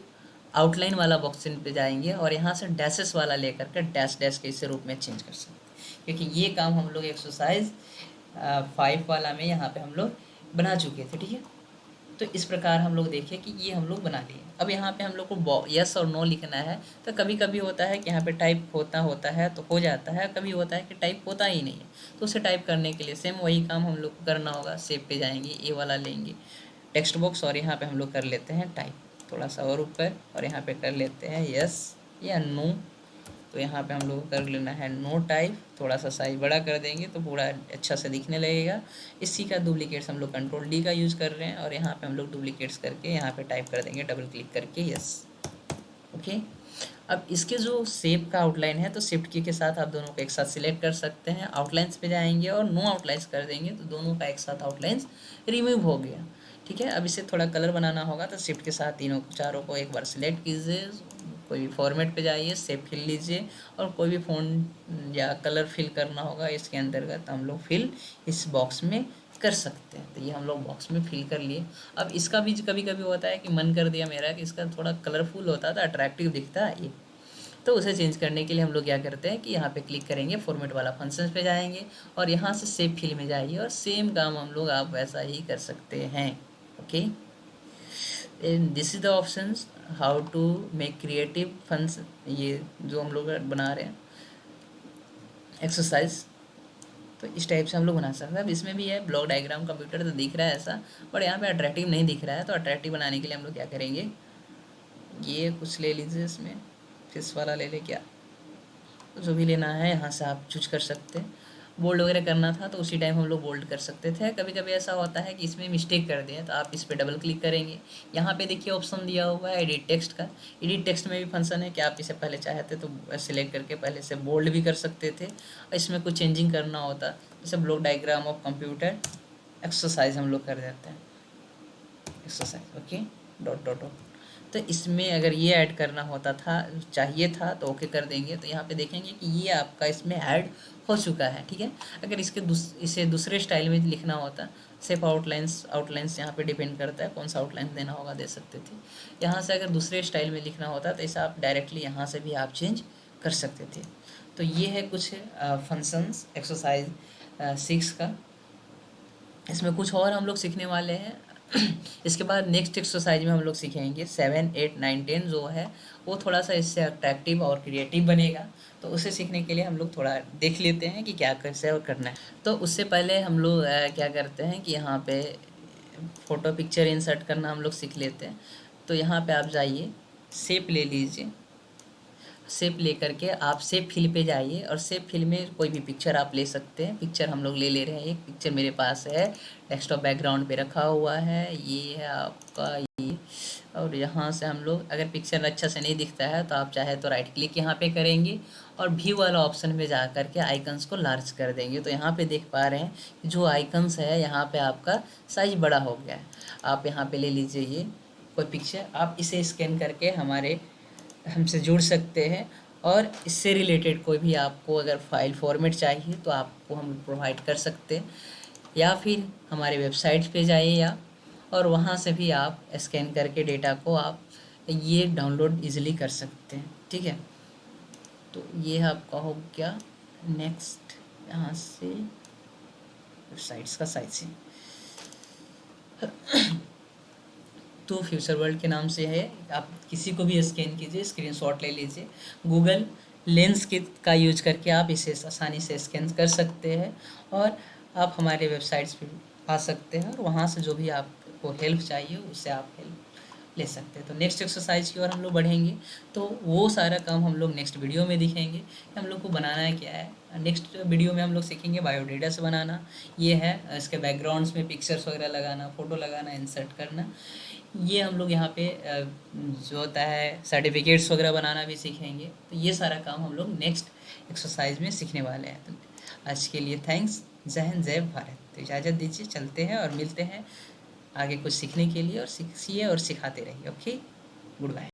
आउटलाइन वाला बॉक्स पे जाएंगे और यहाँ से डैशेस वाला लेकर के डैश डैश के इस रूप में चेंज कर सकते हैं, क्योंकि ये काम हम लोग एक्सरसाइज 5 वाला में यहाँ पे हम लोग बना चुके थे, ठीक है। तो इस प्रकार हम लोग देखिए कि ये हम लोग बना लिए। अब यहाँ पे हम लोग को यस और नो लिखना है। तो कभी कभी होता है कि यहाँ पे टाइप होता है तो हो जाता है, कभी होता है कि टाइप होता ही नहीं है। तो उसे टाइप करने के लिए सेम वही काम हम लोग को करना होगा। सेव पे जाएंगे, ए वाला लेंगे टेक्स्ट बॉक्स और यहाँ पे हम लोग कर लेते हैं टाइप थोड़ा सा और ऊपर और यहाँ पे कर लेते हैं यस या नो। तो यहाँ पे हम लोग को कर लेना है नो टाइप, थोड़ा सा साइज बड़ा कर देंगे तो पूरा अच्छा से दिखने लगेगा। इसी का डुप्लीकेट्स हम लोग कंट्रोल डी का यूज़ कर रहे हैं और यहाँ पे हम लोग डुप्लीकेट्स करके यहाँ पे टाइप कर देंगे डबल क्लिक करके यस, ओके। अब इसके जो शेप का आउटलाइन है तो शिफ्ट की के साथ आप दोनों को एक साथ सिलेक्ट कर सकते हैं। आउटलाइंस पे जाएंगे और नो आउटलाइंस कर देंगे तो दोनों का एक साथ आउटलाइंस रिमूव हो गया, ठीक है। अब इसे थोड़ा कलर बनाना होगा तो शिफ्ट के साथ तीनों चारों को एक बार सिलेक्ट कीजिए, कोई भी फॉर्मेट पे जाइए, शेप फिल लीजिए और कोई भी फ़ॉन्ट या कलर फिल करना होगा इसके अंतर्गत हम लोग फिल इस बॉक्स में कर सकते हैं। तो ये हम लोग बॉक्स में फिल कर लिए। अब इसका भी कभी कभी होता है कि मन कर दिया मेरा कि इसका थोड़ा कलरफुल होता था, अट्रैक्टिव दिखता है ये, तो उसे चेंज करने के लिए हम लोग क्या करते हैं कि यहाँ पे क्लिक करेंगे, फॉर्मेट वाला फंक्शंस पे जाएंगे और यहाँ से सेव फिल में जाइए और सेम काम हम लोग आप वैसा ही कर सकते हैं। Okay, and this is the options how to make creative function. ये जो हम लोग बना रहे हैं एक्सरसाइज, तो इस टाइप से हम लोग बना सकते हैं। अब इसमें भी है ब्लॉक डायग्राम, कंप्यूटर तो दिख रहा है ऐसा, बट यहाँ पे अट्रैक्टिव नहीं दिख रहा है। तो अट्रैक्टिव बनाने के लिए हम लोग क्या करेंगे, ये कुछ ले लीजिए, इसमें फिश वाला ले ले, क्या जो भी लेना है यहाँ से आप चूज कर सकते हैं। बोल्ड वगैरह करना था तो उसी टाइम हम लोग बोल्ड कर सकते थे। कभी कभी ऐसा होता है कि इसमें मिस्टेक कर दें, तो आप इस पर डबल क्लिक करेंगे। यहाँ पे देखिए ऑप्शन दिया हुआ है एडिट टेक्स्ट का। एडिट टेक्स्ट में भी फंक्शन है कि आप इसे पहले चाहते तो सिलेक्ट करके पहले से बोल्ड भी कर सकते थे, और इसमें कुछ चेंजिंग करना होता, जैसे block diagram of computer exercise हम लोग कर देते हैं, exercise. Okay, dot dot dot. तो इसमें अगर ये ऐड करना होता था, चाहिए था, तो ओके कर देंगे। तो यहाँ पे देखेंगे कि ये आपका इसमें ऐड हो चुका है। ठीक है, अगर इसे दूसरे स्टाइल में लिखना होता, सिर्फ आउटलाइंस यहाँ पे डिपेंड करता है कौन सा आउटलाइन देना होगा, दे सकते थे। यहाँ से अगर दूसरे स्टाइल में लिखना होता तो इसे आप डायरेक्टली यहाँ से भी आप चेंज कर सकते थे। तो ये है कुछ फंक्शंस एक्सरसाइज 6 का। इसमें कुछ और हम लोग सीखने वाले हैं। इसके बाद नेक्स्ट एक्सरसाइज में हम लोग सीखेंगे 7, 8, 9, 10 जो है वो थोड़ा सा इससे अट्रैक्टिव और क्रिएटिव बनेगा। तो उसे सीखने के लिए हम लोग थोड़ा देख लेते हैं कि क्या कैसे और करना है। तो उससे पहले हम लोग क्या करते हैं कि यहाँ पे फ़ोटो पिक्चर इंसर्ट करना हम लोग सीख लेते हैं। तो यहाँ पे आप जाइए, शेप ले लीजिए, शेप लेकर के आप शेप फिल पे जाइए और शेप फिल में कोई भी पिक्चर आप ले सकते हैं। पिक्चर हम लोग ले ले रहे हैं, एक पिक्चर मेरे पास है, डेस्कटॉप बैकग्राउंड पे रखा हुआ है, ये है आपका ये। और यहाँ से हम लोग अगर पिक्चर अच्छा से नहीं दिखता है तो आप चाहे तो राइट क्लिक यहाँ पे करेंगे और व्यू वाला ऑप्शन में जा कर के आइकन्स को लार्ज कर देंगे। तो यहाँ पे देख पा रहे हैं कि जो आइकन्स है यहाँ पे आपका साइज बड़ा हो गया है। आप यहाँ पे ले लीजिए ये कोई पिक्चर, आप इसे स्कैन करके हमसे जुड़ सकते हैं और इससे रिलेटेड कोई भी आपको अगर फाइल फॉर्मेट चाहिए तो आपको हम प्रोवाइड कर सकते हैं, या फिर हमारे वेबसाइट पे जाइए या और वहाँ से भी आप स्कैन करके डेटा को आप ये डाउनलोड इजीली कर सकते हैं। ठीक है, तो ये आपका हो गया। नेक्स्ट यहाँ से वेबसाइट्स का साइज है तो फ्यूचर वर्ल्ड के नाम से है, आप किसी को भी स्कैन कीजिए, स्क्रीनशॉट ले लीजिए। गूगल लेंस के का यूज करके आप इसे आसानी से स्कैन कर सकते हैं और आप हमारे वेबसाइट्स पे आ सकते हैं और वहाँ से जो भी आपको हेल्प चाहिए उससे आप हेल्प ले सकते हैं। तो नेक्स्ट एक्सरसाइज की ओर हम लोग बढ़ेंगे, तो वो सारा काम हम लोग नेक्स्ट वीडियो में दिखेंगे कि हम लोग को बनाना है क्या है। नेक्स्ट वीडियो में हम लोग सीखेंगे बायोडेटा से बनाना, ये है इसके बैकग्राउंड्स में पिक्चर्स वगैरह लगाना, फ़ोटो लगाना, इंसर्ट करना। ये हम लोग यहाँ पे जो होता है सर्टिफिकेट्स वगैरह बनाना भी सीखेंगे। तो ये सारा काम हम लोग नेक्स्ट एक्सरसाइज में सीखने वाले हैं। तो आज के लिए थैंक्स, जय हिंद, जय भारत। तो इजाज़त दीजिए, चलते हैं और मिलते हैं आगे कुछ सीखने के लिए, और सीखिए और सिखाते रहिए। Okay, good bye.